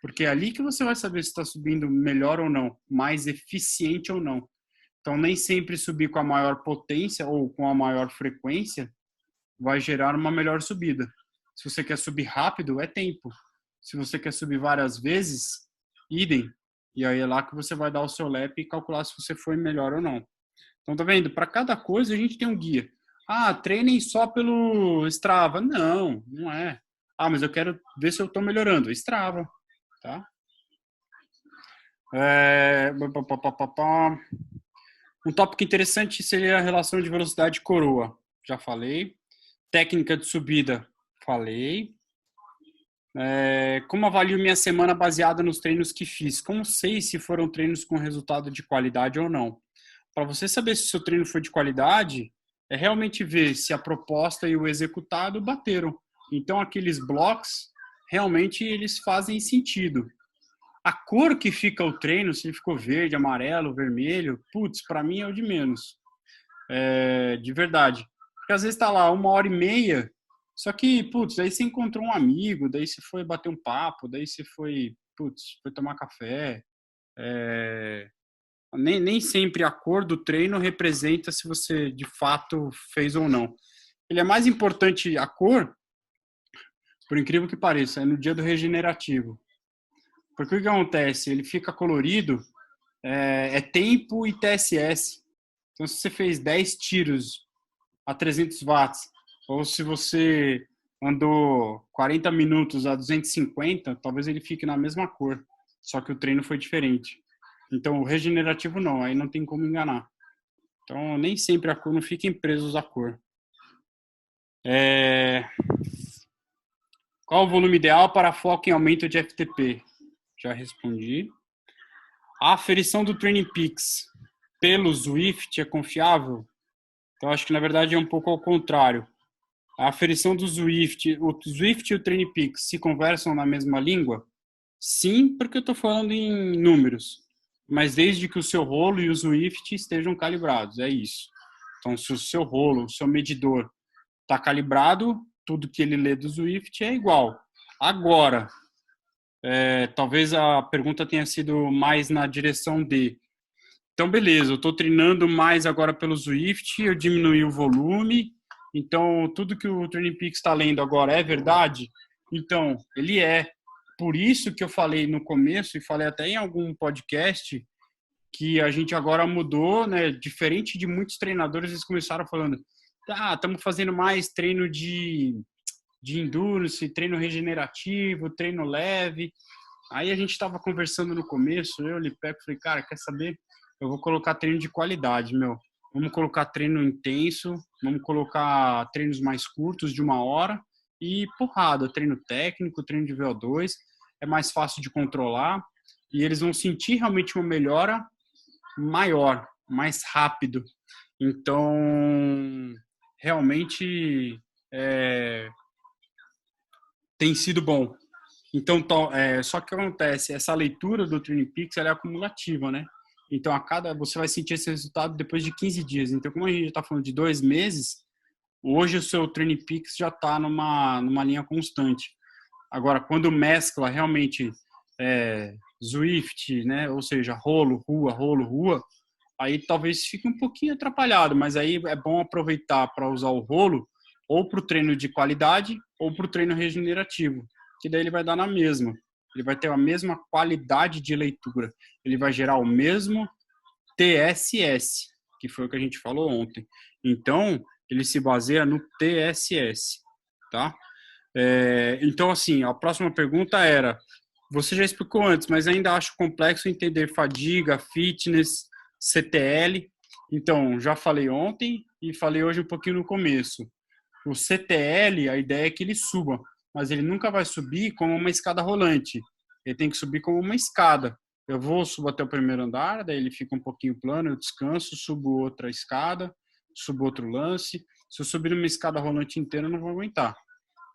Porque é ali que você vai saber se está subindo melhor ou não, mais eficiente ou não. Então, nem sempre subir com a maior potência ou com a maior frequência vai gerar uma melhor subida. Se você quer subir rápido, é tempo. Se você quer subir várias vezes, idem. E aí é lá que você vai dar o seu lap e calcular se você foi melhor ou não. Então, tá vendo? Para cada coisa a gente tem um guia. Treinem só pelo Strava. Não, não é. Ah, mas eu quero ver se eu estou melhorando. Strava, tá? Pá, pá, pá, pá. Um tópico interessante seria a relação de velocidade e coroa. Já falei. Técnica de subida, falei. Como avalio minha semana baseada nos treinos que fiz? Como sei se foram treinos com resultado de qualidade ou não? Para você saber se o seu treino foi de qualidade, é realmente ver se a proposta e o executado bateram. Então, aqueles blocos, realmente, eles fazem sentido. A cor que fica o treino, se ele ficou verde, amarelo, vermelho, putz, para mim é o de menos. De verdade. Porque às vezes tá lá 1h30, só que, putz, daí você encontrou um amigo, daí você foi bater um papo, daí você foi, putz, foi tomar café. Nem sempre a cor do treino representa se você de fato fez ou não. Ele é mais importante a cor, por incrível que pareça, é no dia do regenerativo. Porque o que acontece? Ele fica colorido, é tempo e TSS. Então, se você fez 10 tiros a 300 watts, ou se você andou 40 minutos a 250, talvez ele fique na mesma cor, só que o treino foi diferente. Então, o regenerativo não, aí não tem como enganar. Então, nem sempre a cor, não fiquem presos à cor. Qual o volume ideal para foco em aumento de FTP? Já respondi. A aferição do Training Peaks pelo Zwift é confiável? Então, acho que na verdade é um pouco ao contrário. A aferição do Zwift, o Zwift e o Training Peaks se conversam na mesma língua? Sim, porque eu estou falando em números. Mas desde que o seu rolo e o Zwift estejam calibrados, é isso. Então, se o seu rolo, o seu medidor está calibrado, tudo que ele lê do Zwift é igual. Agora, talvez a pergunta tenha sido mais na direção de. Então, beleza, eu estou treinando mais agora pelo Zwift, eu diminui o volume, então tudo que o Training Peaks está lendo agora é verdade? Então, ele é. Por isso que eu falei no começo, e falei até em algum podcast, que a gente agora mudou, né? Diferente de muitos treinadores, eles começaram falando, estamos fazendo mais treino de endurance, treino regenerativo, treino leve. Aí a gente estava conversando no começo, eu, Lipeco, falei, cara, quer saber? Eu vou colocar treino de qualidade, meu. Vamos colocar treino intenso, vamos colocar treinos mais curtos, de 1 hora, e porrada, treino técnico, treino de VO2, é mais fácil de controlar, e eles vão sentir realmente uma melhora maior, mais rápido. Então, realmente tem sido bom. Então, só que acontece, essa leitura do Training Peaks ela é acumulativa, né? Então, você vai sentir esse resultado depois de 15 dias. Então, como a gente está falando de 2 meses, hoje o seu Training Peaks já está numa linha constante. Agora, quando mescla realmente Zwift, né? Ou seja, rolo, rua, aí talvez fique um pouquinho atrapalhado, mas aí é bom aproveitar para usar o rolo ou para o treino de qualidade ou para o treino regenerativo, que daí ele vai dar na mesma. Ele vai ter a mesma qualidade de leitura. Ele vai gerar o mesmo TSS, que foi o que a gente falou ontem. Então, ele se baseia no TSS, tá? Então, assim, a próxima pergunta era, você já explicou antes, mas ainda acho complexo entender fadiga, fitness, CTL. Então, já falei ontem e falei hoje um pouquinho no começo. O CTL, a ideia é que ele suba, mas ele nunca vai subir como uma escada rolante. Ele tem que subir como uma escada. Subo até o primeiro andar, daí ele fica um pouquinho plano, eu descanso, subo outra escada, subo outro lance. Se eu subir uma escada rolante inteira, eu não vou aguentar.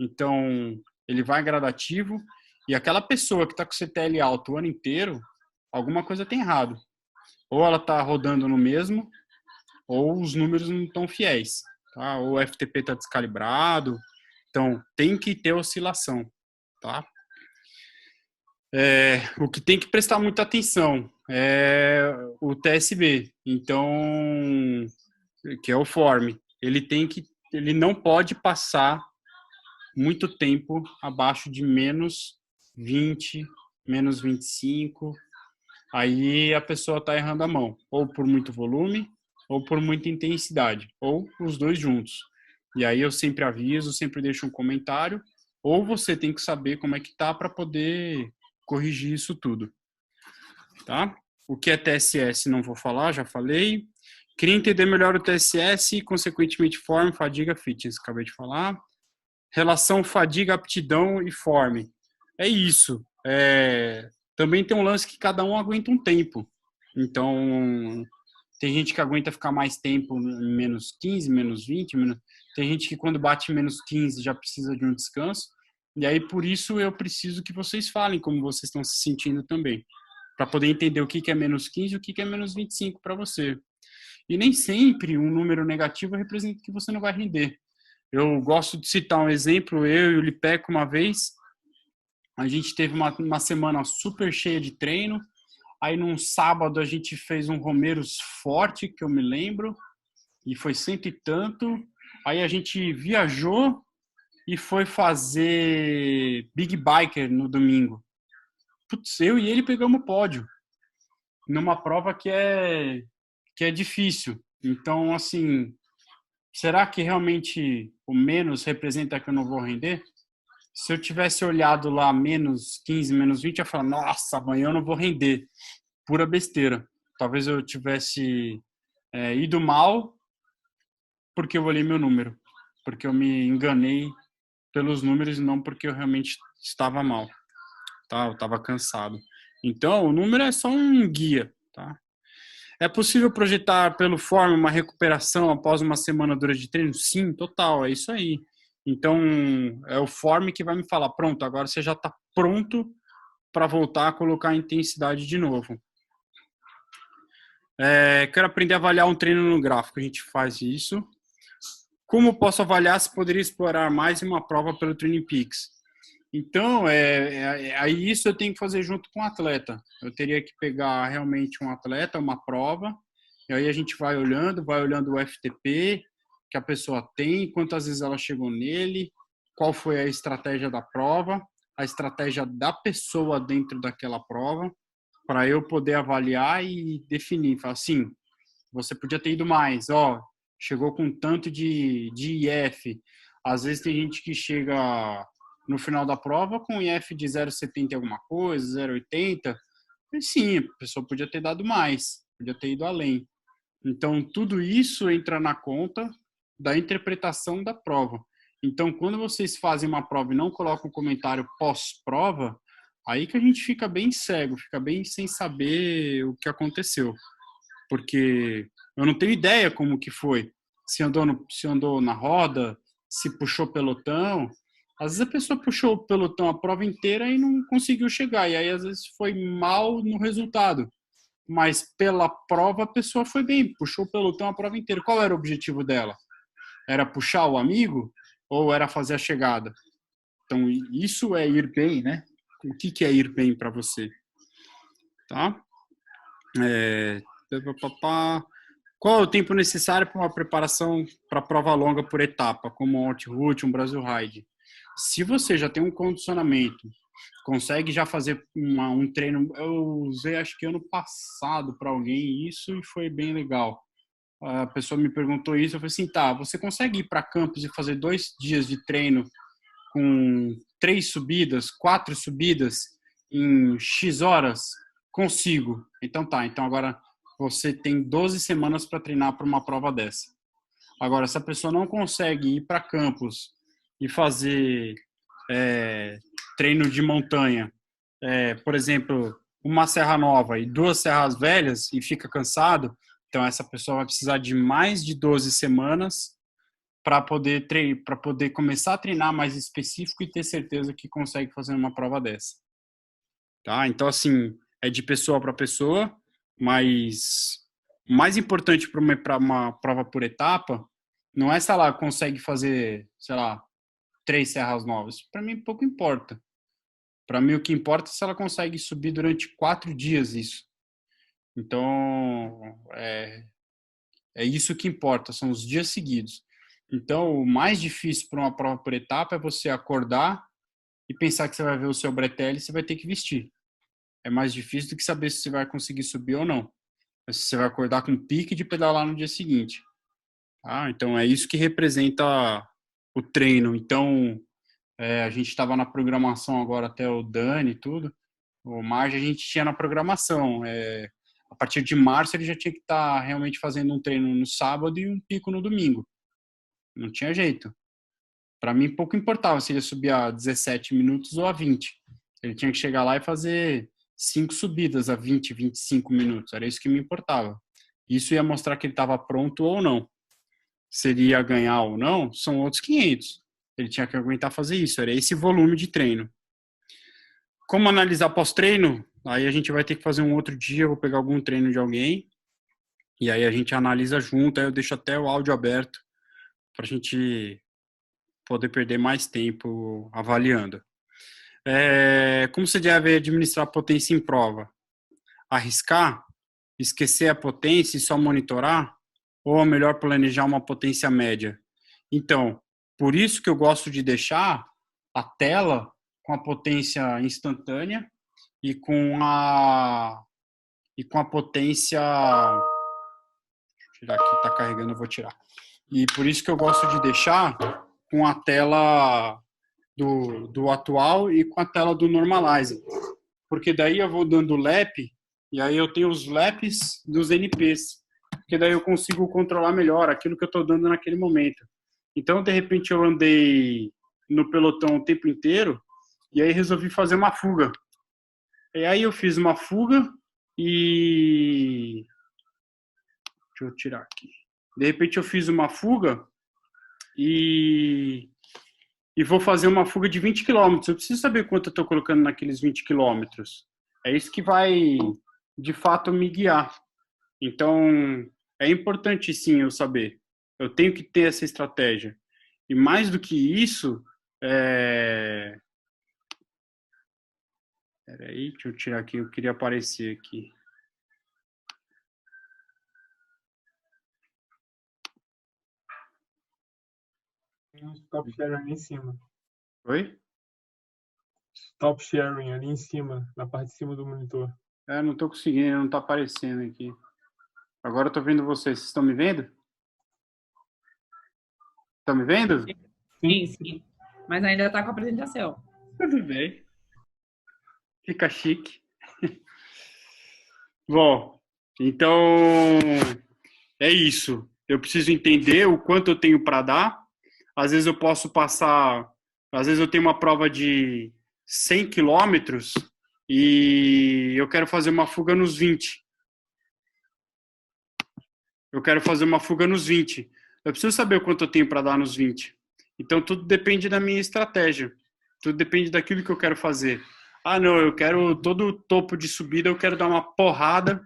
Então, ele vai gradativo e aquela pessoa que está com CTL alto o ano inteiro, alguma coisa tem errado. Ou ela está rodando no mesmo, ou os números não estão fiéis, tá? Ou o FTP está descalibrado. Então, tem que ter oscilação, tá? O que tem que prestar muita atenção é o TSB. Então, que é o form. Ele não pode passar muito tempo abaixo de menos 20, menos 25. Aí a pessoa está errando a mão, ou por muito volume, ou por muita intensidade, ou os dois juntos. E aí eu sempre aviso, sempre deixo um comentário, ou você tem que saber como é que tá para poder corrigir isso tudo, tá? O que é TSS não vou falar, já falei. Queria entender melhor o TSS e, consequentemente, form, fadiga, fitness. Acabei de falar. Relação fadiga, aptidão e form. É isso. Também tem um lance que cada um aguenta um tempo. Então, tem gente que aguenta ficar mais tempo em menos 15, menos 20. Tem gente que quando bate menos 15 já precisa de um descanso. E aí, por isso, eu preciso que vocês falem como vocês estão se sentindo também. Para poder entender o que é menos 15 e o que é menos 25 para você. E nem sempre um número negativo representa que você não vai render. Eu gosto de citar um exemplo, eu e o Lipeco uma vez, a gente teve uma semana super cheia de treino, aí num sábado a gente fez um Romeiros forte, que eu me lembro, e foi cento e tanto, aí a gente viajou e foi fazer Big Biker no domingo. Putz, eu e ele pegamos o pódio, numa prova que é difícil. Então, assim, será que realmente o menos representa que eu não vou render? Se eu tivesse olhado lá menos 15, menos 20, eu ia falar, nossa, amanhã eu não vou render. Pura besteira. Talvez eu tivesse ido mal porque eu olhei meu número. Porque eu me enganei pelos números e não porque eu realmente estava mal. Tá? Eu estava cansado. Então, o número é só um guia. Tá? É possível projetar pelo forma uma recuperação após uma semana dura de treino? Sim, total, é isso aí. Então, é o form que vai me falar, pronto, agora você já está pronto para voltar a colocar a intensidade de novo. Quero aprender a avaliar um treino no gráfico, a gente faz isso. Como posso avaliar se poderia explorar mais em uma prova pelo Training Peaks? Então, aí isso eu tenho que fazer junto com o atleta. Eu teria que pegar realmente um atleta, uma prova, e aí a gente vai olhando o FTP que a pessoa tem, quantas vezes ela chegou nele, qual foi a estratégia da prova, a estratégia da pessoa dentro daquela prova, para eu poder avaliar e definir. Falar assim, você podia ter ido mais, ó, chegou com tanto de IF. Às vezes tem gente que chega no final da prova com IF de 0,70 alguma coisa, 0,80. E sim, a pessoa podia ter dado mais, podia ter ido além. Então, tudo isso entra na conta da interpretação da prova. Então, quando vocês fazem uma prova e não colocam um comentário pós-prova, aí que a gente fica bem cego, fica bem sem saber o que aconteceu. Porque eu não tenho ideia como que foi. Se andou na roda, se puxou pelotão. Às vezes a pessoa puxou o pelotão a prova inteira e não conseguiu chegar. E aí, às vezes, foi mal no resultado. Mas pela prova, a pessoa foi bem, puxou o pelotão a prova inteira. Qual era o objetivo dela? Era puxar o amigo ou era fazer a chegada? Então, isso é ir bem, né? O que é ir bem para você? Tá? Qual é o tempo necessário para uma preparação para prova longa por etapa, como um Route, um Brasil Ride? Se você já tem um condicionamento, consegue já fazer um treino, eu usei acho que ano passado para alguém isso e foi bem legal. A pessoa me perguntou isso, eu falei assim, tá, você consegue ir para campus e fazer 2 dias de treino com 3 subidas, 4 subidas em X horas? Consigo. Então tá, então agora você tem 12 semanas para treinar para uma prova dessa. Agora, se a pessoa não consegue ir para campus e fazer treino de montanha, por exemplo, uma serra nova e 2 serras velhas e fica cansado, então essa pessoa vai precisar de mais de 12 semanas para poder começar a treinar mais específico e ter certeza que consegue fazer uma prova dessa. Tá? Então, assim, é de pessoa para pessoa, mas o mais importante para uma prova por etapa não é se ela consegue fazer, sei lá, 3 serras novas. Para mim, pouco importa. Para mim, o que importa é se ela consegue subir durante 4 dias isso. Então, é isso que importa, são os dias seguidos. Então, o mais difícil para uma prova por etapa é você acordar e pensar que você vai ver o seu bretelle e você vai ter que vestir. É mais difícil do que saber se você vai conseguir subir ou não. Mas você vai acordar com pique de pedalar no dia seguinte. Então, é isso que representa o treino. Então, A gente estava na programação agora até o Dani e tudo. O Marge a gente tinha na programação. A partir de março ele já tinha que estar realmente fazendo um treino no sábado e um pico no domingo. Não tinha jeito. Para mim, pouco importava se ele subia a 17 minutos ou a 20. Ele tinha que chegar lá e fazer 5 subidas a 20, 25 minutos. Era isso que me importava. Isso ia mostrar que ele estava pronto ou não. Se ele ia ganhar ou não, são outros 500. Ele tinha que aguentar fazer isso. Era esse volume de treino. Como analisar pós-treino? Aí a gente vai ter que fazer um outro dia. Eu vou pegar algum treino de alguém. E aí a gente analisa junto. Aí eu deixo até o áudio aberto para a gente poder perder mais tempo avaliando. Como você deve administrar a potência em prova? Arriscar? Esquecer a potência e só monitorar? Ou é melhor planejar uma potência média? Então, por isso que eu gosto de deixar a tela com a potência instantânea e com a potência... Deixa eu tirar aqui, está carregando, eu vou tirar. E por isso que eu gosto de deixar com a tela do atual e com a tela do normalizer. Porque daí eu vou dando lap e aí eu tenho os laps dos NPs. Porque daí eu consigo controlar melhor aquilo que eu estou dando naquele momento. Então, de repente, eu andei no pelotão o tempo inteiro e aí resolvi fazer uma fuga. E aí eu fiz uma fuga e... Deixa eu tirar aqui. De repente eu fiz uma fuga e vou fazer uma fuga de 20 quilômetros. Eu preciso saber quanto eu estou colocando naqueles 20 quilômetros. É isso que vai, de fato, me guiar. Então, é importante, sim, eu saber. Eu tenho que ter essa estratégia. E mais do que isso, Peraí, deixa eu tirar aqui, eu queria aparecer aqui. Stop sharing ali em cima. Oi? Stop sharing ali em cima, na parte de cima do monitor. Não tô conseguindo, não tá aparecendo aqui. Agora eu tô vendo vocês. Vocês estão me vendo? Estão me vendo? Sim, sim. Mas ainda tá com a apresentação. Tudo bem. Fica chique. Bom, então é isso. Eu preciso entender o quanto eu tenho para dar. Às vezes eu posso passar... Às vezes eu tenho uma prova de 100 quilômetros e eu quero fazer uma fuga nos 20. Eu quero fazer uma fuga nos 20. Eu preciso saber o quanto eu tenho para dar nos 20. Então, tudo depende da minha estratégia. Tudo depende daquilo que eu quero fazer. Ah, não, eu quero todo o topo de subida, eu quero dar uma porrada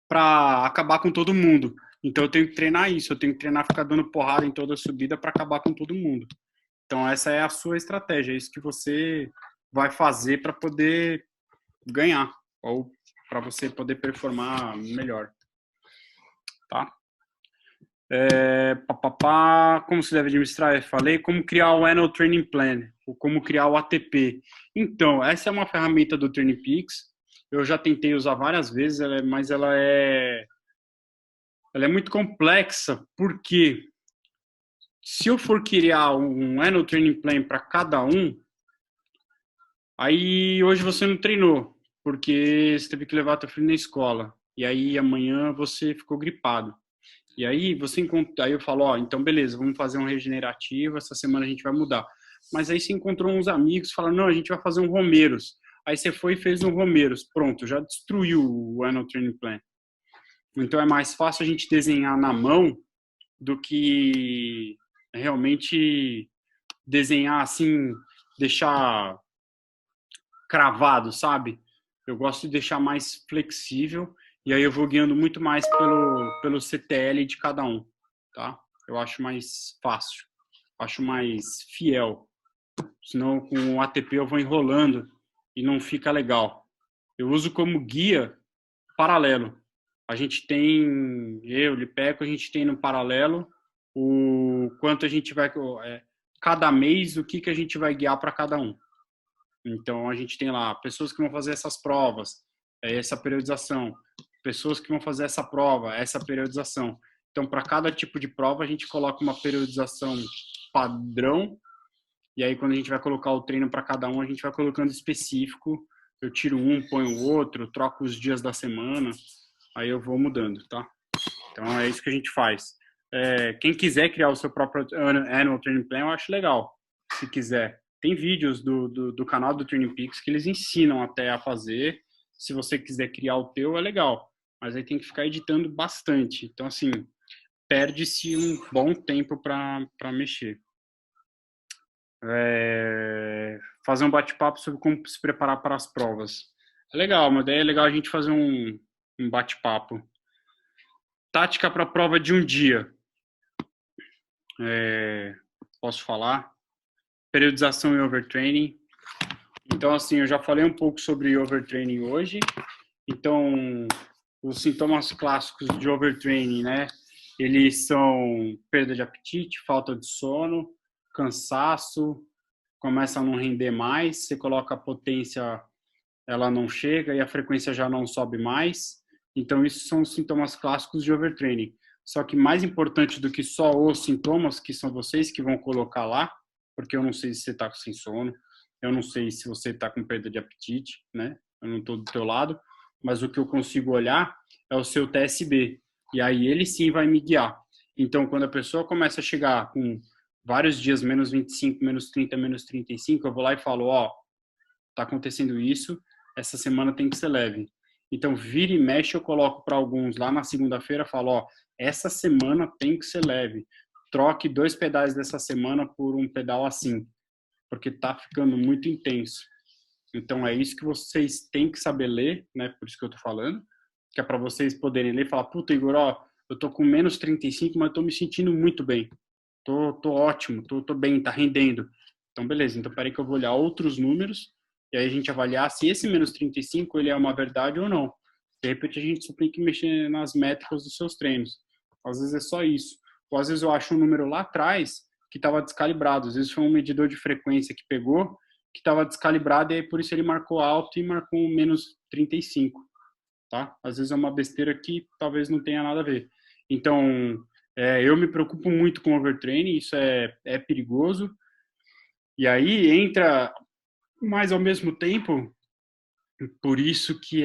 para acabar com todo mundo. Então, eu tenho que treinar isso. Eu tenho que treinar ficar dando porrada em toda a subida para acabar com todo mundo. Então, essa é a sua estratégia. É isso que você vai fazer para poder ganhar ou para você poder performar melhor. Tá? Como se deve administrar? Eu falei como criar o Annual Training Plan, ou como criar o ATP. Então, essa é uma ferramenta do Training Peaks. Eu já tentei usar várias vezes, mas ela é muito complexa, porque se eu for criar um Annual Training Plan para cada um, aí hoje você não treinou, porque você teve que levar teu filho na escola. E aí amanhã você ficou gripado. E aí você encontra, aí eu falo, ó, então beleza, vamos fazer um regenerativo, essa semana a gente vai mudar. Mas aí você encontrou uns amigos, falaram, não, a gente vai fazer um Romeiros. Aí você foi e fez um Romeiros, pronto, já destruiu o Annual Training Plan. Então é mais fácil a gente desenhar na mão do que realmente desenhar assim, deixar cravado, sabe? Eu gosto de deixar mais flexível e aí eu vou guiando muito mais pelo CTL de cada um, tá? Eu acho mais fácil, acho mais fiel. Senão com o ATP eu vou enrolando e não fica legal. Eu uso como guia paralelo. A gente tem, eu, Lipeco, a gente tem no paralelo o quanto a gente vai, cada mês, o que a gente vai guiar para cada um. Então, a gente tem lá pessoas que vão fazer essas provas, essa periodização. Pessoas que vão fazer essa prova, essa periodização. Então, para cada tipo de prova, a gente coloca uma periodização padrão E aí, quando a gente vai colocar o treino para cada um, a gente vai colocando específico. Eu tiro um, ponho o outro, troco os dias da semana. Aí eu vou mudando, tá? Então, é isso que a gente faz. Quem quiser criar o seu próprio Annual Training Plan, eu acho legal. Se quiser. Tem vídeos do canal do Training Peaks que eles ensinam até a fazer. Se você quiser criar o teu, é legal. Mas aí tem que ficar editando bastante. Então, assim, perde-se um bom tempo para mexer. Fazer um bate-papo sobre como se preparar para as provas. É legal, uma ideia é legal a gente fazer um bate-papo. Tática para a prova de um dia. Posso falar? Periodização e overtraining. Então, assim, eu já falei um pouco sobre overtraining hoje. Então, os sintomas clássicos de overtraining, né? Eles são perda de apetite, falta de sono, cansaço, começa a não render mais, você coloca a potência, ela não chega e a frequência já não sobe mais. Então, isso são os sintomas clássicos de overtraining. Só que mais importante do que só os sintomas, que são vocês que vão colocar lá, porque eu não sei se você está sem sono, eu não sei se você está com perda de apetite, né? Eu não estou do teu lado, mas o que eu consigo olhar é o seu TSB. E aí ele sim vai me guiar. Então, quando a pessoa começa a chegar com vários dias menos 25, menos 30, menos 35, eu vou lá e falo, ó, tá acontecendo isso, essa semana tem que ser leve. Então, vira e mexe, eu coloco para alguns lá na segunda-feira, falo, ó, essa semana tem que ser leve. Troque 2 pedais dessa semana por um pedal assim, porque tá ficando muito intenso. Então, é isso que vocês têm que saber ler, né? Por isso que eu tô falando, que é para vocês poderem ler e falar, puta, Igor, ó, eu tô com menos 35, mas tô me sentindo muito bem. Tô ótimo, tô bem, tá rendendo. Então, beleza. Então, peraí que eu vou olhar outros números e aí a gente avaliar se esse menos 35 ele é uma verdade ou não. De repente, a gente só tem que mexer nas métricas dos seus treinos. Às vezes é só isso. Ou às vezes eu acho um número lá atrás que estava descalibrado. Às vezes foi um medidor de frequência que pegou, que estava descalibrado e aí por isso ele marcou alto e marcou menos 35. Tá? Às vezes é uma besteira que talvez não tenha nada a ver. Então, eu me preocupo muito com overtraining, isso é perigoso. E aí entra, mas ao mesmo tempo, por isso que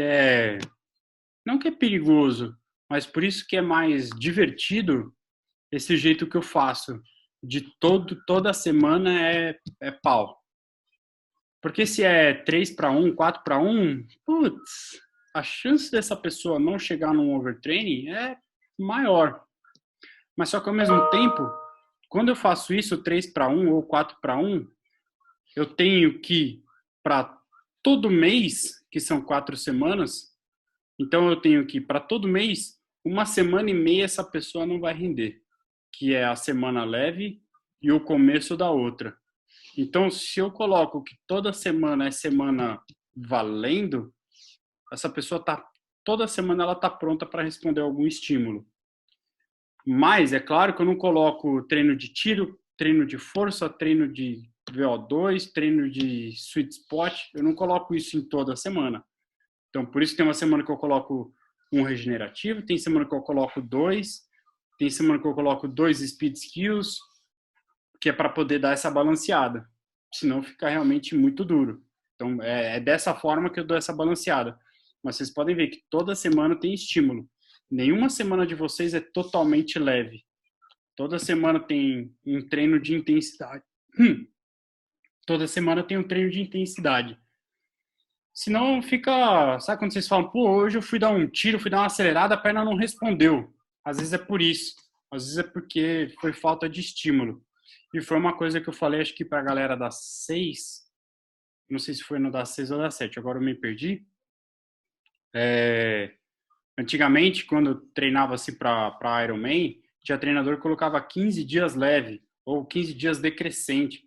não que é perigoso, mas por isso que é mais divertido esse jeito que eu faço. De toda semana é pau. Porque se é 3-1, 4-1, putz, a chance dessa pessoa não chegar num overtraining é maior. Mas só que ao mesmo tempo, quando eu faço isso 3-1 ou 4-1, eu tenho que, para todo mês, que são 4 semanas, então eu tenho que, para todo mês, 1,5 essa pessoa não vai render, que é a semana leve e o começo da outra. Então, se eu coloco que toda semana é semana valendo, essa pessoa toda semana ela tá pronta para responder algum estímulo. Mas é claro que eu não coloco treino de tiro, treino de força, treino de VO2, treino de sweet spot, eu não coloco isso em toda semana. Então, por isso tem uma semana que eu coloco um regenerativo, tem semana que eu coloco 2, tem semana que eu coloco 2 speed skills, que é para poder dar essa balanceada. Senão fica realmente muito duro. Então, é dessa forma que eu dou essa balanceada. Mas vocês podem ver que toda semana tem estímulo. Nenhuma semana de vocês é totalmente leve. Toda semana tem um treino de intensidade. Toda semana tem um treino de intensidade. Senão fica... Sabe quando vocês falam, pô, hoje eu fui dar um tiro, fui dar uma acelerada, a perna não respondeu. Às vezes é por isso. Às vezes é porque foi falta de estímulo. E foi uma coisa que eu falei, acho que pra galera das 6, não sei se foi no das 6 ou das 7, agora eu me perdi. Antigamente, quando eu treinava assim para Ironman, tinha treinador que colocava 15 dias leve ou 15 dias decrescente.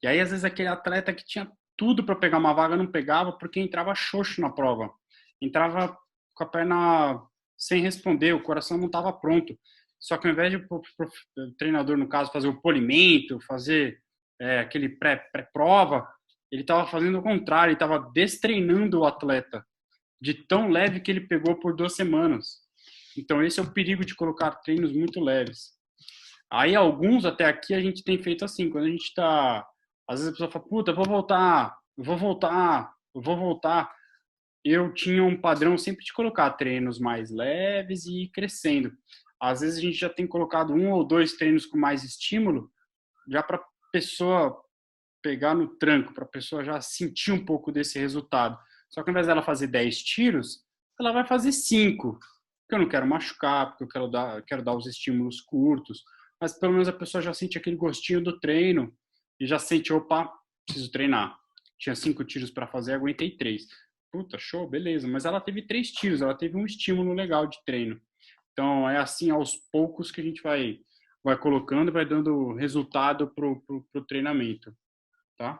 E aí, às vezes, aquele atleta que tinha tudo para pegar uma vaga não pegava porque entrava xoxo na prova. Entrava com a perna sem responder, o coração não estava pronto. Só que ao invés de o treinador, no caso, fazer o polimento, fazer aquele pré-prova, ele estava fazendo o contrário, ele estava destreinando o atleta de tão leve que ele pegou por 2 semanas. Então, esse é o perigo de colocar treinos muito leves. Aí, alguns até aqui a gente tem feito assim, quando a gente está Às vezes a pessoa fala, puta, eu vou voltar, eu vou voltar, eu vou voltar. Eu tinha um padrão sempre de colocar treinos mais leves e ir crescendo. Às vezes a gente já tem colocado 1 ou 2 treinos com mais estímulo, já para a pessoa pegar no tranco, para a pessoa já sentir um pouco desse resultado. Só que ao invés dela fazer 10 tiros, ela vai fazer 5, porque eu não quero machucar, porque eu quero dar os estímulos curtos, mas pelo menos a pessoa já sente aquele gostinho do treino e já sente, opa, preciso treinar. Tinha 5 tiros para fazer, aguentei 3. Puta, show, beleza. Mas ela teve 3 tiros, ela teve um estímulo legal de treino. Então, é assim, aos poucos que a gente vai colocando e vai dando resultado pro treinamento, tá?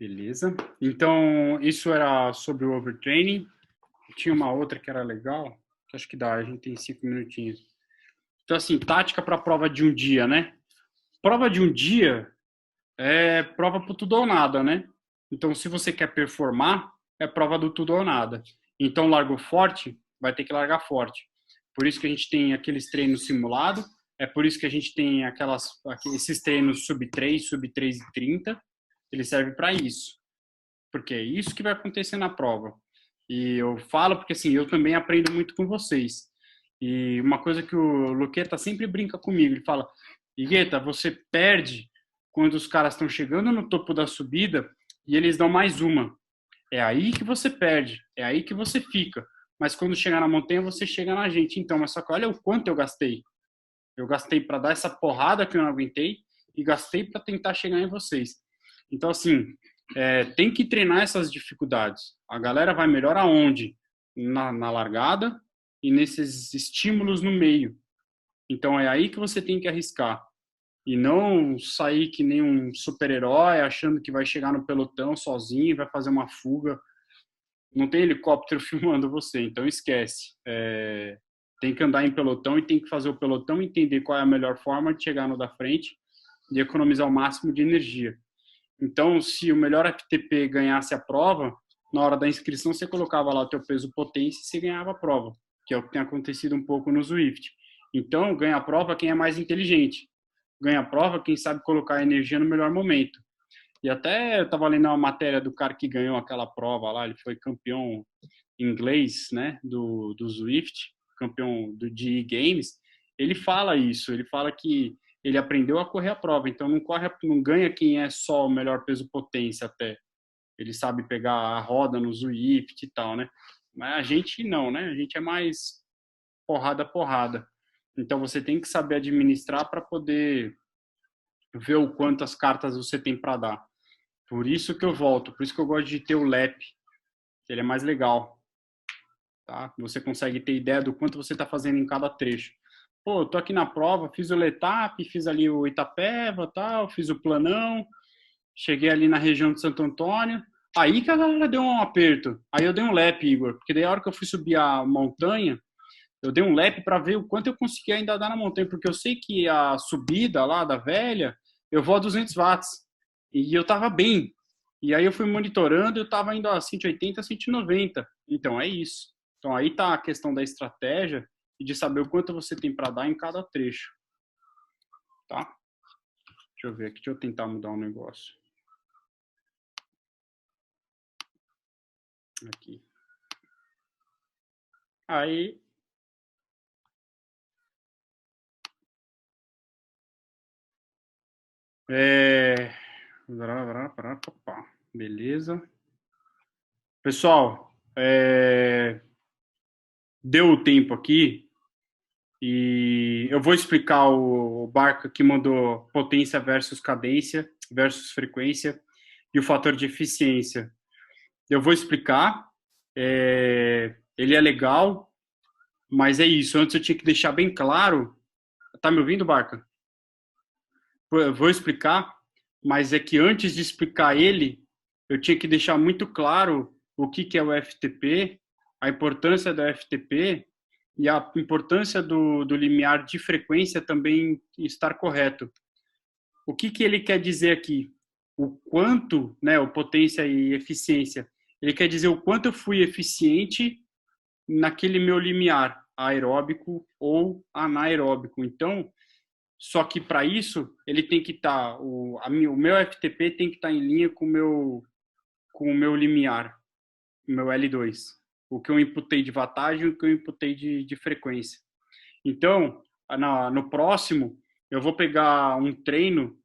Beleza. Então, isso era sobre o overtraining. Tinha uma outra que era legal, que acho que dá, a gente tem 5 minutinhos. Então, assim, tática para prova de um dia, né? Prova de um dia é prova pro tudo ou nada, né? Então, se você quer performar, é prova do tudo ou nada. Então, largou forte, vai ter que largar forte. Por isso que a gente tem aqueles treinos simulados, é por isso que a gente tem esses treinos sub 3, sub 3 e 30. Ele serve para isso. Porque é isso que vai acontecer na prova. E eu falo porque, assim, eu também aprendo muito com vocês. E uma coisa que o Luqueta sempre brinca comigo, ele fala, Igueta, você perde quando os caras estão chegando no topo da subida e eles dão mais uma. É aí que você perde, é aí que você fica. Mas quando chegar na montanha, você chega na gente. Então, mas só que olha o quanto eu gastei. Eu gastei para dar essa porrada que eu não aguentei e gastei para tentar chegar em vocês. Então, assim, tem que treinar essas dificuldades. A galera vai melhor aonde? Na largada e nesses estímulos no meio. Então, é aí que você tem que arriscar. E não sair que nem um super-herói achando que vai chegar no pelotão sozinho, vai fazer uma fuga. Não tem helicóptero filmando você, então esquece. Tem que andar em pelotão e tem que fazer o pelotão entender qual é a melhor forma de chegar no da frente e economizar o máximo de energia. Então, se o melhor FTP ganhasse a prova, na hora da inscrição você colocava lá o teu peso potência e você ganhava a prova, que é o que tem acontecido um pouco no Zwift. Então, ganha a prova quem é mais inteligente. Ganha a prova quem sabe colocar a energia no melhor momento. E até eu estava lendo uma matéria do cara que ganhou aquela prova lá, ele foi campeão inglês, né, do Zwift, campeão do GE Games. Ele fala isso, ele fala que ele aprendeu a correr a prova, então não ganha quem é só o melhor peso potência até. Ele sabe pegar a roda no Zwift e tal, né? Mas a gente não, né? A gente é mais porrada. Então você tem que saber administrar para poder ver o quantas cartas você tem para dar. Por isso que eu volto, por isso que eu gosto de ter o lap, que ele é mais legal. Tá? Você consegue ter ideia do quanto você está fazendo em cada trecho. Pô, eu tô aqui na prova, fiz o Letap, fiz ali o Itapeva, tal, fiz o Planão, cheguei ali na região de Santo Antônio, aí que a galera deu um aperto. Aí eu dei um lap, Igor, porque daí a hora que eu fui subir a montanha, eu dei um lap para ver o quanto eu conseguia ainda dar na montanha, porque eu sei que a subida lá da velha, eu vou a 200 watts, e eu tava bem. E aí eu fui monitorando, eu tava indo a 180, 190. Então é isso. Então aí tá a questão da estratégia e de saber o quanto você tem para dar em cada trecho. Tá? Deixa eu ver aqui, deixa eu tentar mudar um negócio. Aqui. Aí. Beleza. Pessoal, deu o tempo aqui e eu vou explicar o Barca que mandou potência versus cadência versus frequência e o fator de eficiência. Eu vou explicar. Ele é legal, mas é isso. Antes eu tinha que deixar bem claro. Tá me ouvindo, Barca? Eu vou explicar, mas é que antes de explicar ele, eu tinha que deixar muito claro o que é o FTP, a importância do FTP e a importância do limiar de frequência também estar correto. O que ele quer dizer aqui? O quanto, né, o potência e eficiência. Ele quer dizer o quanto eu fui eficiente naquele meu limiar aeróbico ou anaeróbico. Então, Só que para isso, ele tem que estar, o meu FTP tem que estar em linha com o meu limiar, o meu L2. O que eu imputei de wattagem e o que eu imputei de frequência. Então, no próximo, eu vou pegar um treino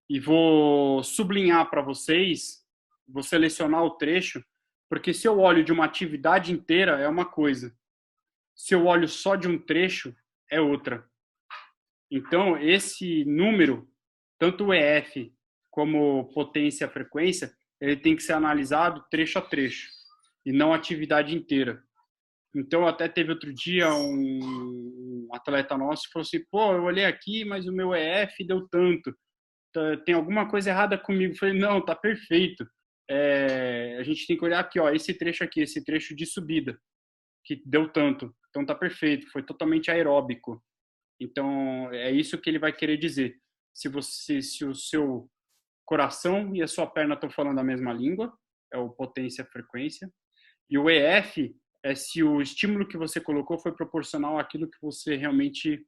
e vou sublinhar para vocês, vou selecionar o trecho, porque se eu olho de uma atividade inteira, é uma coisa. Se eu olho só de um trecho, é outra. Então, esse número, tanto o EF como potência e frequência, ele tem que ser analisado trecho a trecho, e não a atividade inteira. Então, até teve outro dia um atleta nosso que falou assim, pô, eu olhei aqui, mas o meu EF deu tanto. Tem alguma coisa errada comigo? Eu falei, não, tá perfeito. A gente tem que olhar aqui, ó, esse trecho aqui, esse trecho de subida, que deu tanto. Então, tá perfeito, foi totalmente aeróbico. Então, é isso que ele vai querer dizer. Se o seu coração e a sua perna estão falando a mesma língua, é o potência frequência. E o EF é se o estímulo que você colocou foi proporcional àquilo que você realmente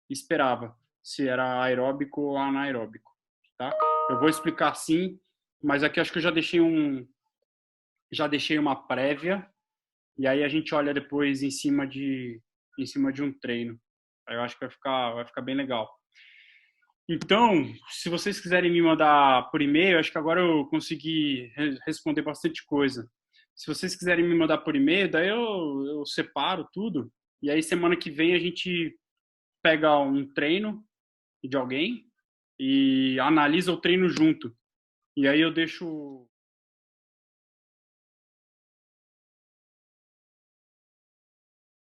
esperava, se era aeróbico ou anaeróbico, tá? Eu vou explicar sim, mas aqui acho que eu já deixei uma prévia e aí a gente olha depois em cima de um treino. Aí eu acho que vai ficar bem legal. Então, se vocês quiserem me mandar por e-mail, acho que agora eu consegui responder bastante coisa. Se vocês quiserem me mandar por e-mail, daí eu separo tudo. E aí, semana que vem, a gente pega um treino de alguém e analisa o treino junto. E aí eu deixo